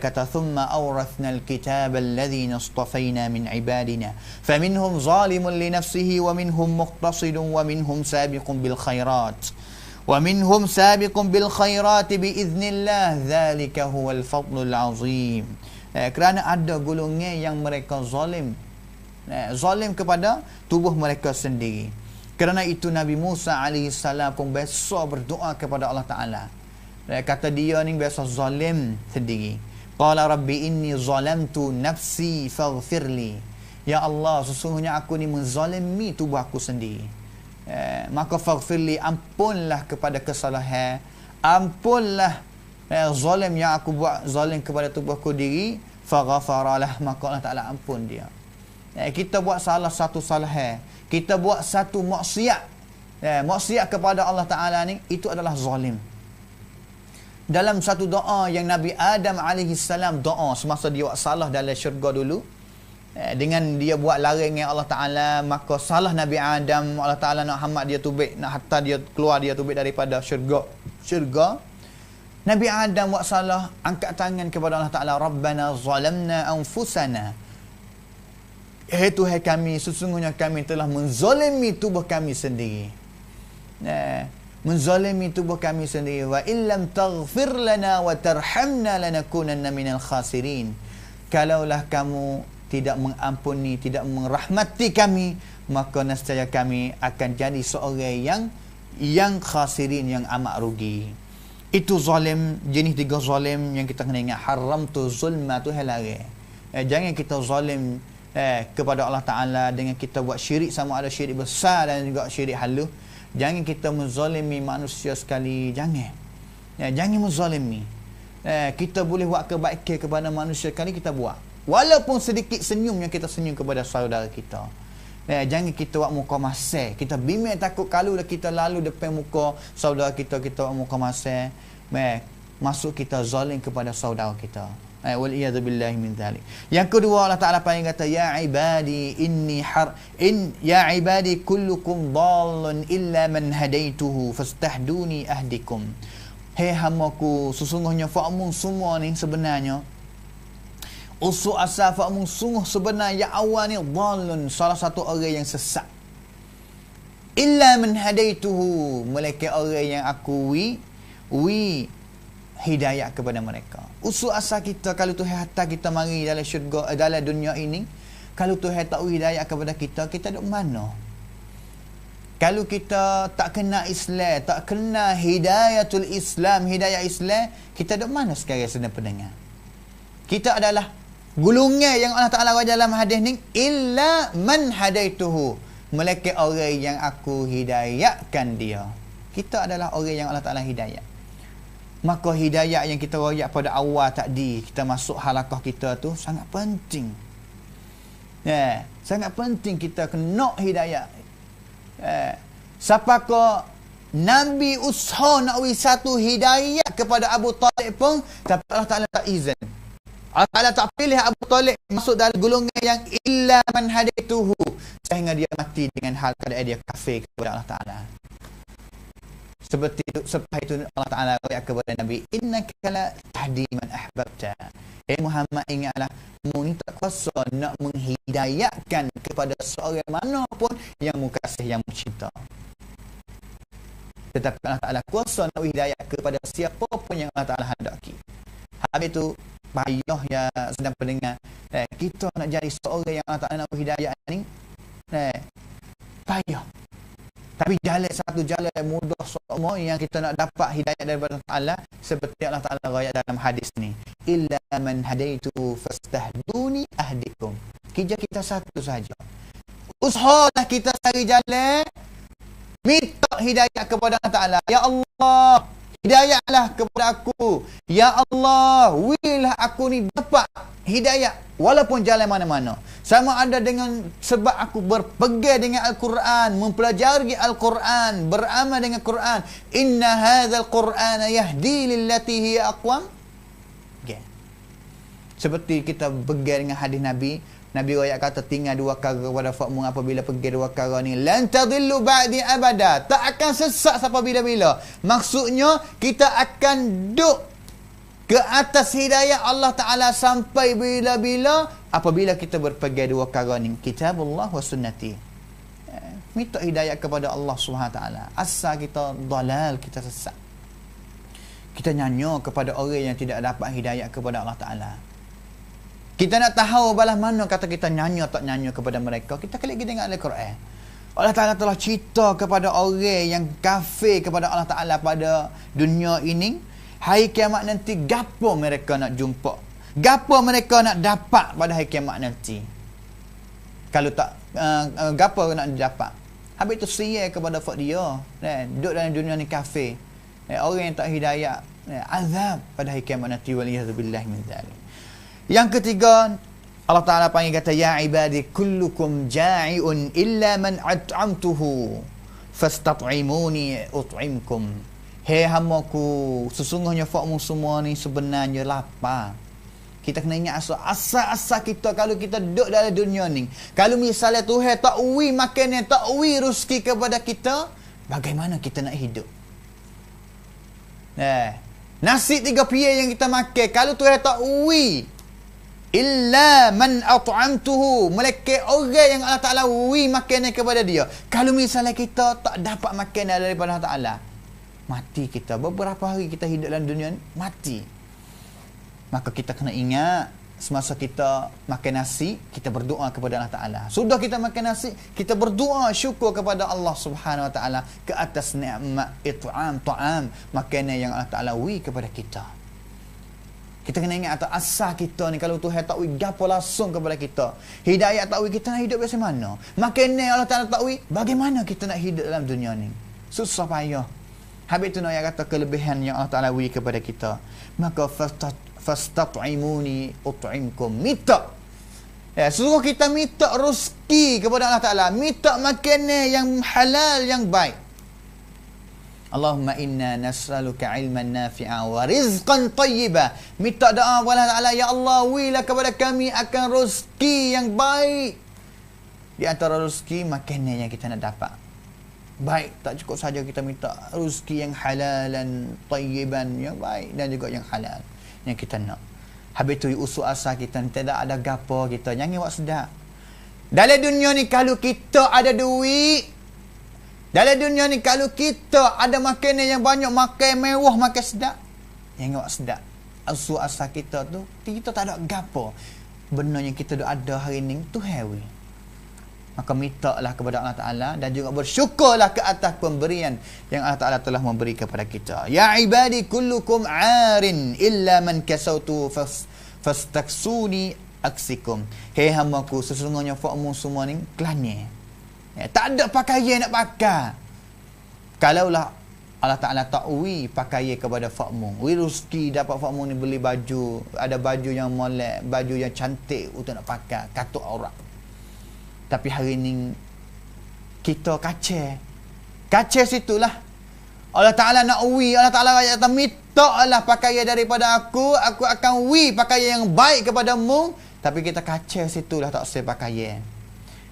kata, thumma awrathnal kitaba alladhina istafayna min ibadina faminhum zalimun li nafsihi wa minhum muqtasidun wa minhum sabiqun bil khairat wa minhum sabiqun bil khairat biiznillah, dhalika huwal fadlul azim. Kerana ada golongan yang mereka zalim, zalim kepada tubuh mereka sendiri. Kerana itu Nabi Musa AS pun biasa berdoa kepada Allah Ta'ala. Kata dia ni biasa zalim sendiri. Qala rabbi inni zalamtu nafsi faghfirli. Ya Allah, sesungguhnya aku ni menzalimi tubuh aku sendiri. Maka faghfirli, ampunlah kepada kesalahan, ampunlah zalim yang aku buat, zalim kepada tubuh aku diri. Faghfaralah, maka Allah Ta'ala ampun dia. Kita buat salah satu salah, kita buat satu maksiat, maksiat kepada Allah Ta'ala ni, itu adalah zalim. dalam satu doa yang Nabi Adam alaihissalam doa semasa dia buat salah dalam syurga dulu, dengan dia buat larang dengan Allah Ta'ala, maka salah Nabi Adam, Allah Ta'ala nak hamad dia tubik, nak hatta dia keluar dia tubik daripada syurga. Nabi Adam buat salah, angkat tangan kepada Allah Ta'ala, Rabbana zalamna anfusana, Tuhan kami, sesungguhnya kami telah menzalimi tubuh kami sendiri. Menzalimi tubuh kami sendiri. Wa illam taghfir lana wa tarhamna lanakunanna minal khasirin. Kalaulah kamu tidak mengampuni, tidak merahmati kami, maka nescaya kami akan jadi seorang yang khasirin, yang amat rugi. Itu zalim, jenis 3 zalim yang kita kena ingat. Haram tu zulma tu halal. Jangan kita zalim kepada Allah Ta'ala dengan kita buat syirik, sama ada syirik besar dan juga syirik halus. Jangan kita menzalimi manusia sekali, jangan. Jangan menzalimi. Kita boleh buat kebaikan kepada manusia sekali, kita buat. Walaupun sedikit senyum yang kita senyum kepada saudara kita. Jangan kita buat muka masai. Kita bimbang takut kalau kita lalu depan muka saudara kita, kita buat muka masai, masuk kita zalim kepada saudara kita. Wal'iyadu billahi min dhalik. Yang kedua, Allah Ta'ala paling kata, ya ibadi ya ibadi kullukum dhalun illa man hadaituhu fastahduni ahdikum. Hei hamaku, sesungguhnya fa'amun semua ni sebenarnya, usul asal fa'amun sungguh sebenarnya awal ni dhalun, salah satu orang yang sesat. Illa man hadaituhu, melainkan orang yang aku hidayah kepada mereka. Usul asal kita, kalau Tuhan hantar kita mari dalam syurga, dalam dunia ini, kalau Tuhan tak hidayah kepada kita, kita duduk mana? Kalau kita tak kena Islam, tak kena hidayatul Islam, hidayah Islam, kita duduk mana sekarang sedang pendengar? Kita adalah gulungan yang Allah Ta'ala wajah dalam hadis ni, illa man hadaituhu, melainkan orang yang aku hidayahkan dia. Kita adalah orang yang Allah Ta'ala hidayah. Maka hidayah yang kita royak pada awal tadi, kita masuk halakah kita tu sangat penting. Sangat penting kita kena hidayah. Siapakah Nabi usaha nak beri satu hidayah kepada Abu Talib pun, tapi Allah Ta'ala tak izin. Allah Ta'ala tak pilih Abu Talib masuk dalam golongan yang illa man hadaituhu, sehingga dia mati dengan hal keadaan dia kafir kepada Allah Ta'ala. Seperti itu, sebab itu Allah Ta'ala royak kepada Nabi, innaka la tahdi man ahbabta. Muhammad, ingatlah, mu ni tak kuasa nak menghidayahkan kepada seorang mana pun yang mu kasih, yang mu cinta. Tetapi Allah Ta'ala kuasa nak hidayah kepada siapa pun yang Allah Ta'ala hendaki. Habis itu, payah ya sedang pendengar, kita nak jadi seorang yang Allah Ta'ala nak hidayah ni, payah. Tapi satu jalan mudah semua yang kita nak dapat hidayah daripada Allah Ta'ala, seperti Allah Ta'ala royak dalam hadis ni, illa man hadaitu fastahduni ahdikum. Kerja kita satu saja, usahalah kita cari jalan, minta hidayah kepada Allah Ta'ala. Ya Allah, hidayahlah kepada aku. Ya Allah, wilah aku ni dapat hidayah walaupun jalan mana-mana. Sama ada dengan sebab aku berpegang dengan Al-Quran, mempelajari Al-Quran, beramal dengan Quran. Inna hadzal Qur'ana yahdi lillati hiya aqwam. Seperti kita pegang dengan hadis Nabi. Nabi royak kata, tinggal 2 perkara kepada fakmu, apabila pergi 2 perkara ni, lan tadillu ba'di abada, tak akan sesat sampai bila-bila. Maksudnya kita akan duduk ke atas hidayah Allah Ta'ala sampai bila-bila apabila kita berpegang 2 perkara ni, kitabullah wa sunnati. Minta hidayah kepada Allah SWT. Asal kita dalal, kita sesat, kita nyanyo kepada orang yang tidak dapat hidayah kepada Allah Ta'ala. Kita nak tahu balas mana kata kita nyanyo tak nyanyo kepada mereka, kita klik kita tengok Al-Quran. Allah Ta'ala telah cerita kepada orang yang kafir kepada Allah Ta'ala pada dunia ini, hari kiamat nanti gapo mereka nak jumpa, gapo mereka nak dapat pada hari kiamat nanti. Kalau tak gapo nak dapat. Habis itu sia kepada fak dia, duduk dalam dunia ni kafir, orang yang tak hidayah, azab pada hari kiamat nanti, waliyadzubillahi min dzalik. Yang ketiga, Allah Ta'ala panggil kata, ya ibadi kullukum ja'iun illa man at'amtuhu fastat'imuni ut'imkum. Hei hamaku, sesungguhnya fakmu semua ni sebenarnya lapar. Kita kena ingat asal kita kalau kita duduk dalam dunia ni. Kalau misalnya Tuhan tak uwi makanan, tak uwi rezeki kepada kita, bagaimana kita nak hidup? Nasi 3 piring yang kita makan, kalau Tuhan tak uwi, illa man at'amtuhu, melainkan orang yang Allah Ta'ala uwi makanan kepada dia. Kalau misalnya kita tak dapat makanan daripada Allah Ta'ala, mati kita. Beberapa hari kita hidup dalam dunia ni, mati. Maka kita kena ingat, semasa kita makan nasi, kita berdoa kepada Allah Ta'ala. Sudah kita makan nasi, kita berdoa syukur kepada Allah Subhanahu Wa Ta'ala ke atas ni'mat ta'am, makanan yang Allah Ta'ala wi kepada kita. Kita kena ingat atas asal kita ni, kalau Tuhan tak wi gapo langsung kepada kita, hidayah tak wi, kita nak hidup macam mana? Makanan Allah Ta'ala tak wi, bagaimana kita nak hidup dalam dunia ni? Susah payah. Habis tu nak kata kelebihan yang Allah Ta'ala wi kepada kita. Maka fastat'imuni ut'imkum. Minta. Suruh kita minta rezeki kepada Allah Ta'ala. Minta makanan yang halal, yang baik. Allahumma inna nas'aluka ilman nafi'a wa rizqan tayyiba. Minta doa kepada Allah Ta'ala, ya Allah, wilah kepada kami akan rezeki yang baik. Di antara rezeki, makanan yang kita nak dapat baik. Tak cukup saja kita minta rezeki yang halalan, tayyiban, yang baik, dan juga yang halal yang kita nak. Habis tu usul asal kita tidak ada gapo kita, jangan buat sedap. Dalam dunia ni kalau kita ada duit, dalam dunia ni kalau kita ada makanan yang banyak, makan mewah, makan sedap, jangan buat sedap. Usul asal kita tu, kita tak ada gapo. Benda yang kita ada hari ni tu hewi. Maka mintalah kepada Allah Ta'ala dan juga bersyukurlah ke atas pemberian yang Allah Ta'ala telah memberi kepada kita. Ya ibadi kullukum arin illa man kasautu fastaksuni aksikum. Hei hamaku, sesungguhnya fakmu semua ni kelani. Tak ada pakaian nak pakai. Kalaulah Allah Ta'ala tak uwi pakaian kepada fakmu, uwi rezeki dapat fakmu ni beli baju, ada baju yang molek, baju yang cantik untuk nak pakai, katuk aurat. Tapi hari ni kita kacau situlah. Allah Ta'ala nak uwi, Allah Ta'ala kata mintalah pakaian daripada aku akan uwi pakaian yang baik kepadamu. Tapi kita kacau situlah, tak usah pakaian.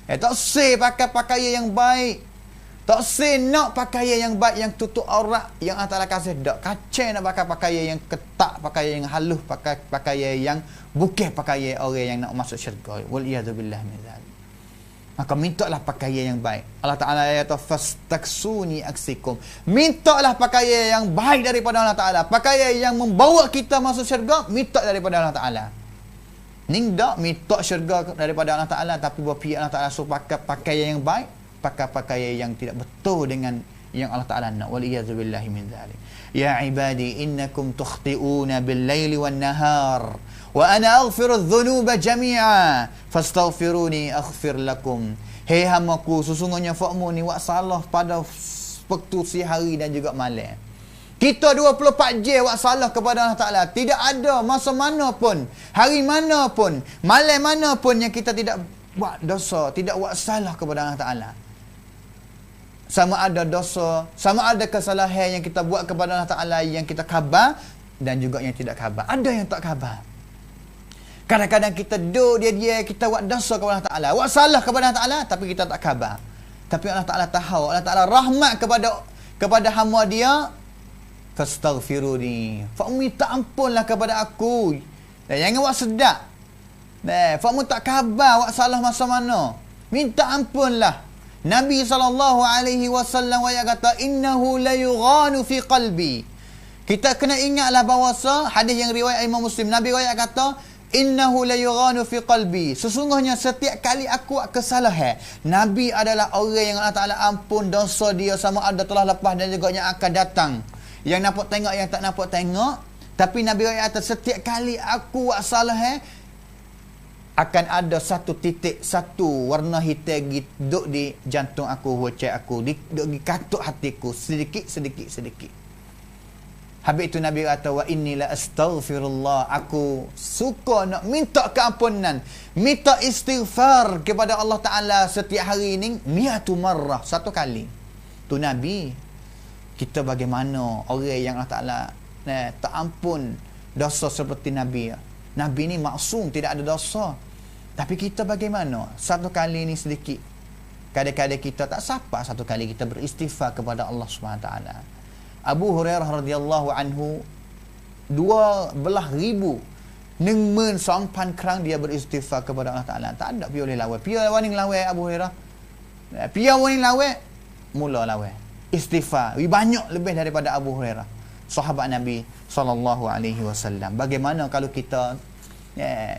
Tak usah pakai pakaian yang baik. Tak usah nak pakaian yang baik, yang tutup aurat, yang Allah Ta'ala kasih. Tak kacau nak pakai pakaian yang ketat, pakaian yang halus, pakai pakaian yang bukan pakaian orang yang nak masuk syurga. Waliyadzubillah min dzalik. Maka mintalah pakaian yang baik. Allah Ta'ala kata fastaksuni aksikum. Mintalah pakaian yang baik daripada Allah Ta'ala. Pakaian yang membawa kita masuk syurga, minta daripada Allah Ta'ala. Ni tak minta syurga daripada Allah Ta'ala, tapi berpihak Allah Ta'ala suruh pakai pakaian yang baik, pakai pakaian yang tidak betul dengan yang Allah Ta'ala nak. Waliyadzubillahi min dzalik. Ya ibadi innakum tukhti'una bil-laili wan-nahar wa ana aghfiru adh-dhunuba jami'a fastaghfiruni aghfir lakum. Hei hamaku, sesungguhnya fakmu ni buat salah pada waktu siang hari dan juga malam. Kita 24 jam buat salah kepada Allah Ta'ala. Tidak ada masa mana pun, hari mana pun, malam mana pun yang kita tidak buat dosa, tidak buat salah kepada Allah Ta'ala. Sama ada dosa, sama ada kesalahan yang kita buat kepada Allah Ta'ala yang kita khabar dan juga yang tidak khabar. Ada yang tak khabar. Kadang-kadang kita dia kita buat dosa kepada Allah Ta'ala, buat salah kepada Allah Ta'ala, tapi kita tak khabar. Tapi Allah Ta'ala tahu, Allah Ta'ala rahmat kepada hamba dia. Fastaghfiruni, fakmu minta ampunlah kepada aku. Jangan buat sedap. Fakmu tak khabar buat salah masa mana, minta ampunlah. Nabi SAW kata innahu la yughanu fi qalbi. Kita kena ingatlah bahawasa hadis yang riwayat Imam Muslim, Nabi kata innahu la yughanu fi qalbi. Sesungguhnya setiap kali aku buat kesalahan, Nabi adalah orang yang Allah Ta'ala ampun dosa dia, sama ada telah lepas dan juga yang akan datang, yang nampak tengok, yang tak nampak tengok. Tapi Nabi kata setiap kali aku buat salah, akan ada satu titik, satu warna hitam duduk di jantung aku, wajah aku, duduk di katuk hatiku, sedikit. Habis itu Nabi kata wa inni la astaghfirullah, aku suka nak minta keampunan, minta istighfar kepada Allah Ta'ala setiap hari ini 100 marrah, 1 kali. Tu Nabi. kita bagaimana orang yang Allah Ta'ala tak ampun dosa seperti Nabi. Nabi ni maksum, tidak ada dosa. Tapi kita bagaimana? Satu kali ni sedikit, kadang-kadang kita tak sapa, satu kali kita beristighfar kepada Allah SWT. Abu Hurairah radhiyallahu anhu 12,000 nengmen sampan kerang dia beristighfar kepada Allah Ta'ala. Tak ada pia boleh lawan. Pia wani lawan Abu Hurairah. Pia wani lawan, mula lawan. Istighfar. Banyak lebih daripada Abu Hurairah, sahabat Nabi SAW. Bagaimana kalau kita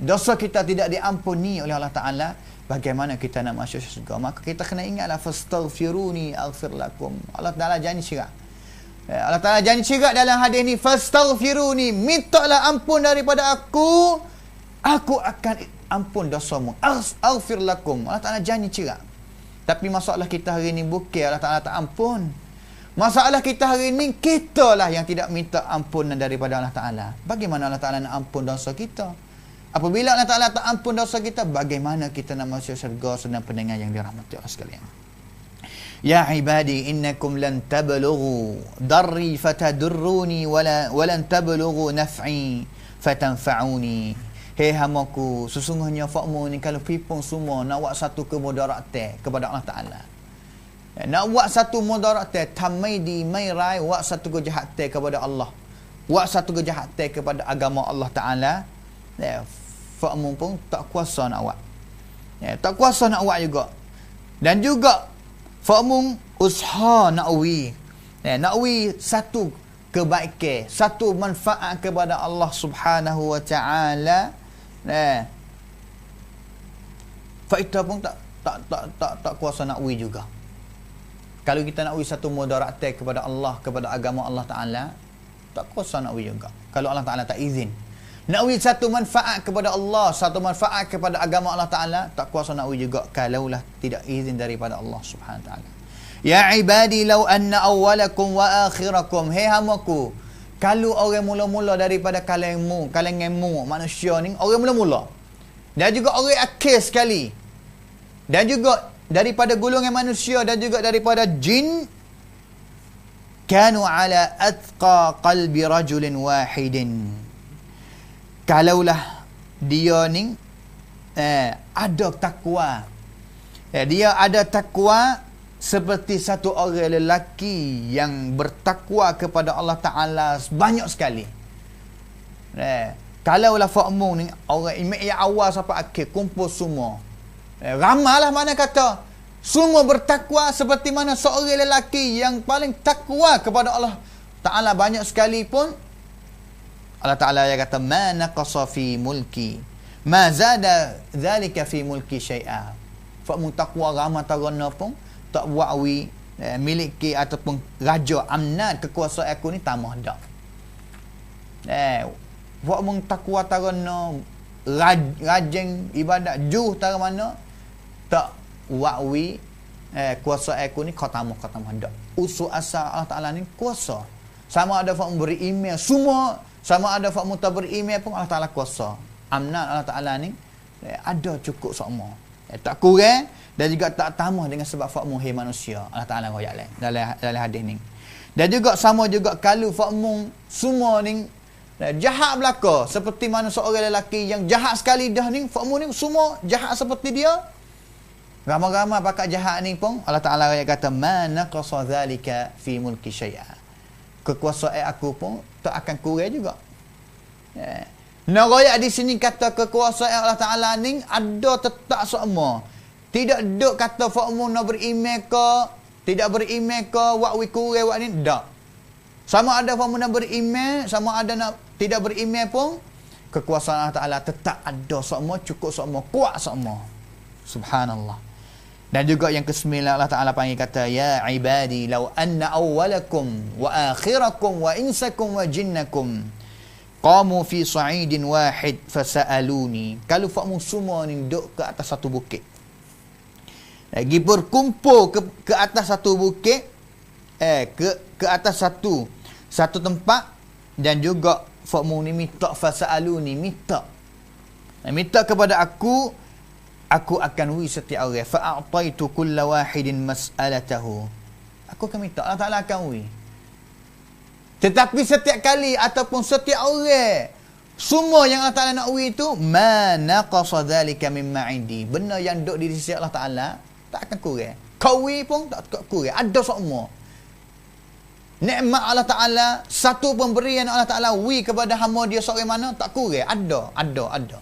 dosa kita tidak diampuni oleh Allah Ta'ala, bagaimana kita nak masuk syurga? Maka kita kena ingatlah, fastaghfiruni aghfir lakum. Allah Ta'ala janji syirak. Allah Ta'ala janji syirak dalam hadis ni, fastaghfiruni, mintalah ampun daripada aku akan ampun dosamu. Aghfir lakum. Allah Ta'ala janji syirak. Tapi masalah kita hari ni bukan Allah Ta'ala tak ampun. Masalah kita hari ni, kita lah yang tidak minta ampunan daripada Allah Ta'ala. Bagaimana Allah Ta'ala nak ampun dosa kita? Apabila Allah Ta'ala tak ampun dosa kita, bagaimana kita nak masuk syurga? Sedang pendengar yang dirahmati Allah sekalian. Ya ibadi innakum lan tablughu darri fatadurruni walan tablughu naf'i fatanfa'uni. Hei hamaku, sesungguhnya fakmu ni kalau pipung semua nak buat satu kemudaratan kepada Allah Ta'ala. Nak buat satu mudaratan, tamai di mai rai, buat satu kejahatan kepada Allah. Buat satu kejahatan kepada agama Allah Ta'ala. Fakmu pun tak kuasa nak buat. Tak kuasa nak buat juga. Dan juga fakmu usaha nak uwi. Nak uwi satu kebaikan, satu manfaat kepada Allah Subhanahu wa Ta'ala. Kita pun tak kuasa nak uwi juga. Kalau kita nak uwi satu mudarat kepada Allah, kepada agama Allah Ta'ala, tak kuasa nak uwi juga. Kalau Allah Ta'ala tak izin. Nak uwi satu manfaat kepada Allah, satu manfaat kepada agama Allah Ta'ala, tak kuasa nak uwi juga kalaulah tidak izin daripada Allah Subhanahu Wa Ta'ala. Ya ibadi law anna awwalakum wa akhirakum. Hei hamaku, kalau orang mula-mula daripada kalanganmu manusia ni, orang mula-mula, dan juga orang akhir sekali, dan juga daripada golongan manusia dan juga daripada jin, kanu ala atqa qalbi rajulin wahidin. Kalaulah dia ni ada takwa, dia ada takwa seperti satu orang lelaki yang bertakwa kepada Allah Ta'ala banyak sekali. Kalaulah fakmu ni orang yang awal sampai akhir kumpul semua, ramalah mana kata semua bertakwa seperti mana seorang lelaki yang paling takwa kepada Allah Ta'ala banyak sekali pun, Allah Ta'ala yang kata ma naqasa fi mulki ma zada dhalika fi mulki syai'a. Fakmu takwa ramah tarana pun tak buat awi miliki ataupun raja amnat kekuasaan aku ni tambah dak. Fakmu takwa tarana rajin ibadat juh tar mana tak buat awi kuasa aku ni kau tambah dak. Usul asal Allah Ta'ala ni kuasa. Sama ada fakmu beri email semua, sama ada fakmu tak beri email pun Allah Ta'ala kuasa. Amnat Allah Ta'ala ni ada cukup semua. Tak kurang dan juga tak tambah dengan sebab fakmu hei manusia. Allah Ta'ala royak dalam hadis ni. Dan juga sama juga kalau fakmu semua ni jahat belaka seperti mana seorang lelaki yang jahat sekali dah ni, fakmu ni semua jahat seperti dia, ramai-ramai pakat jahat ni pun Allah Ta'ala royak kata ma naqasa dhalika fi mulki syai'a. Kekuasaan aku pun tak akan kurang juga. Nak royak di sini kata kekuasaan Allah Ta'ala ni ada tetap semua. Tidak duk kata fakmu nak beriman ke, tidak beriman ke, wak wi kurang wak ni, tak. Sama ada fakmu nak beriman, sama ada nak tidak beriman pun, kekuasaan Allah Ta'ala tetap ada semua, cukup semua, kuat semua. Subhanallah. Dan juga yang ke-9 Allah Ta'ala panggil kata, ya ibadi law anna awwalakum wa akhirakum wa insakum wa jinnakum qamu fi sa'idin wahid fasa'aluni. Kalau fakmu semua ni duduk ke atas satu bukit, lagi berkumpul ke atas satu bukit, ke atas satu tempat, dan juga fakmu ni minta fasa'aluni, minta kepada aku akan wi setiap orang. Fa'ataitu kulla wahidin mas'alatahu. Aku akan minta, Allah Ta'ala akan wi. Tetapi setiap kali ataupun setiap orang, semua yang Allah Ta'ala nak wi itu, ma naqasa dhalika mimma indi. Benda yang duduk di sisi Allah Ta'ala tak akan kurang. Kau wi pun tak akan kurang. Ada semua. Nikmat Allah Ta'ala, satu pemberian Allah Ta'ala wi kepada hamba dia seorang mana, tak kurang. Ada.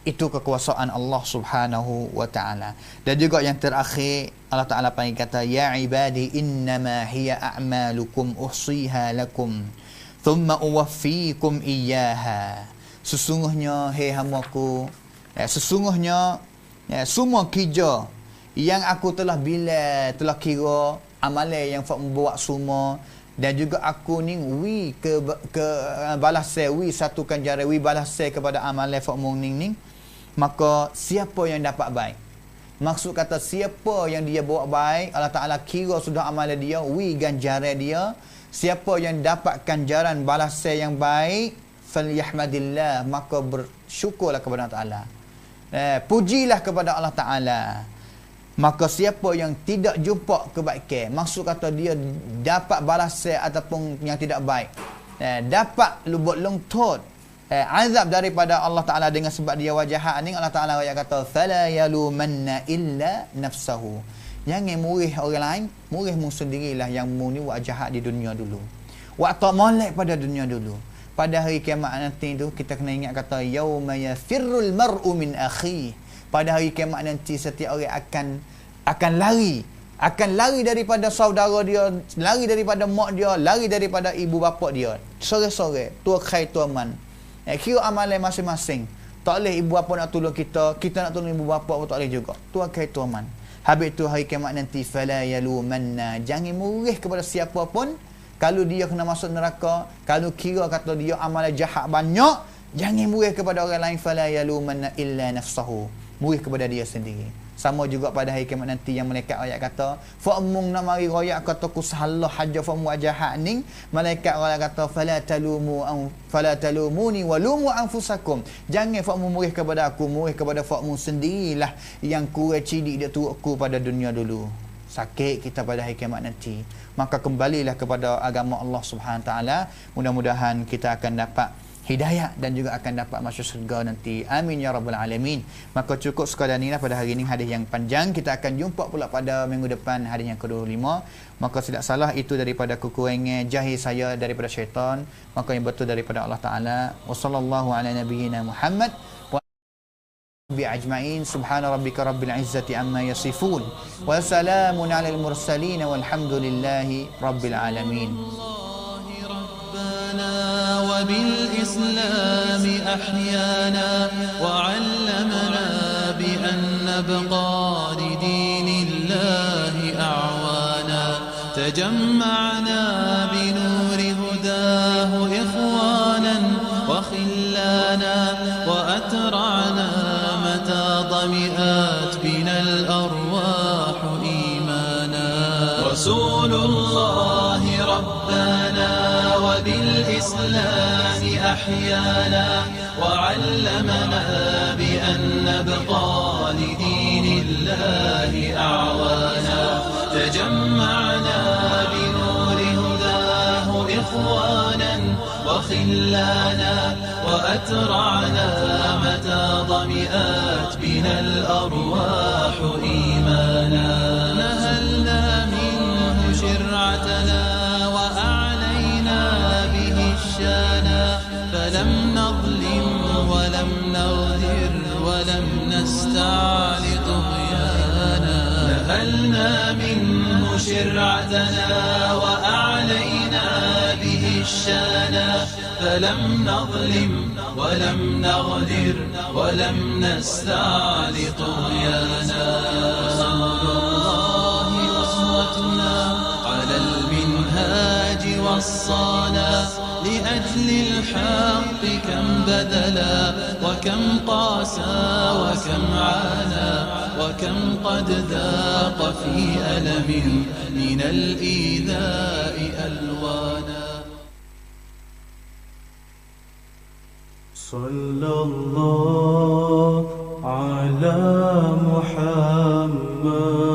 Itu kekuasaan Allah Subhanahu wa Ta'ala. Dan juga yang terakhir, Allah Ta'ala panggil kata, ya ibadi innama hiya a'malukum uhsiha lakum thumma uwaffikum iyyaha. Sesungguhnya, hei hamaku, sesungguhnya semua kerja yang aku telah telah kira amalan yang fak membuat semua, dan juga aku ni wi ke balas wi satu ganjaran wi balas kepada amalan fak ning, maka siapa yang dapat baik, maksud kata siapa yang dia buat baik, Allah Ta'ala kira sudah amalan dia wi ganjaran dia. Siapa yang dapat ganjaran balasan yang baik, falyahmadillah, maka bersyukurlah kepada Allah Ta'ala, pujilah kepada Allah Ta'ala. Maka siapa yang tidak jumpa kebaikan, maksud kata dia dapat balasan ataupun yang tidak baik, dapat lubuk lungtut azab daripada Allah Ta'ala dengan sebab dia wajahat ni, Allah Ta'ala kata fala yalumanna illa nafsahu. Jangan murih orang lain, murih mu sendirilah yang mu ni buat jahat di dunia dulu. Waktu molek pada dunia dulu. Pada hari kiamat nanti tu kita kena ingat kata yauma yafirrul mar'u min akhi. Pada hari kiamat nanti setiap orang akan lari daripada saudara dia, lari daripada mak dia, lari daripada ibu bapa dia. Sore-sore, tua khai tua man. Kira amalan masing-masing. Tak boleh ibu bapa nak tolong kita nak tolong ibu bapa pun tak boleh juga. Tua khai tua man. Habis tu hari kiamat nanti fala yalumanna, jangan murih kepada siapa pun. Kalau dia kena masuk neraka, kalau kira kata dia amalan jahat banyak, jangan murih kepada orang lain. Fala yalumanna illa nafsahu, murih kepada dia sendiri. Sama juga pada hari kiamat nanti yang malaikat ayat kata fa'mung nak mari royak kata ku salah haja fa muwajahat ning, malaikat ayat kata fala talumuni walumu anfusakum, jangan fa'mung murih kepada aku, murih kepada fa'mung sendirilah yang kurang cidik dia turutku pada dunia dulu. Sakit kita pada hari kiamat nanti, maka kembalilah kepada agama Allah Subhanahu Wa Taala. Mudah-mudahan kita akan dapat hidayah dan juga akan dapat masuk syurga nanti. Amin ya rabbal alamin. Maka cukup sekadar inilah pada hari ini hadis yang panjang. Kita akan jumpa pula pada minggu depan hadis yang ke-25. Maka tidak salah itu daripada kekurangan jahil saya daripada syaitan, maka yang betul daripada Allah Taala. Wa sallallahu ala nabiyyina Muhammad wa bi ajma'in. Subhana rabbika rabbil izzati amma yasifun wa salamun alal mursalin walhamdulillahi rabbil alamin. وبالإسلام أحيانا وعلمنا بأن نبقى لدين الله أعوانا تجمعنا بنور هداه إخوانا وخلانا وأترعنا متى ضمئات بنا الأرواح إيمانا رسول الله ربنا وبالإسلام أحيانا وعلمنا بأن نبقى لدين الله أعوانا تجمعنا بنور هداه إخوانا وخلانا وأترعنا متى ضمئات بنا الأرواح إيمانا نهلنا منه شرعتنا فلم نظلم ولم نغدر ولم نستعل طغيانا نهلنا منه شرعتنا وأعلينا به الشانا فلم نظلم ولم نغدر ولم نستعل طغيانا رسول الله أسوتنا على المنهاج وصانا لأجل الحق كم بذلا وكم قاسى وكم عانى وكم قد ذاق في ألم من الإيذاء ألوانا صلى الله على محمد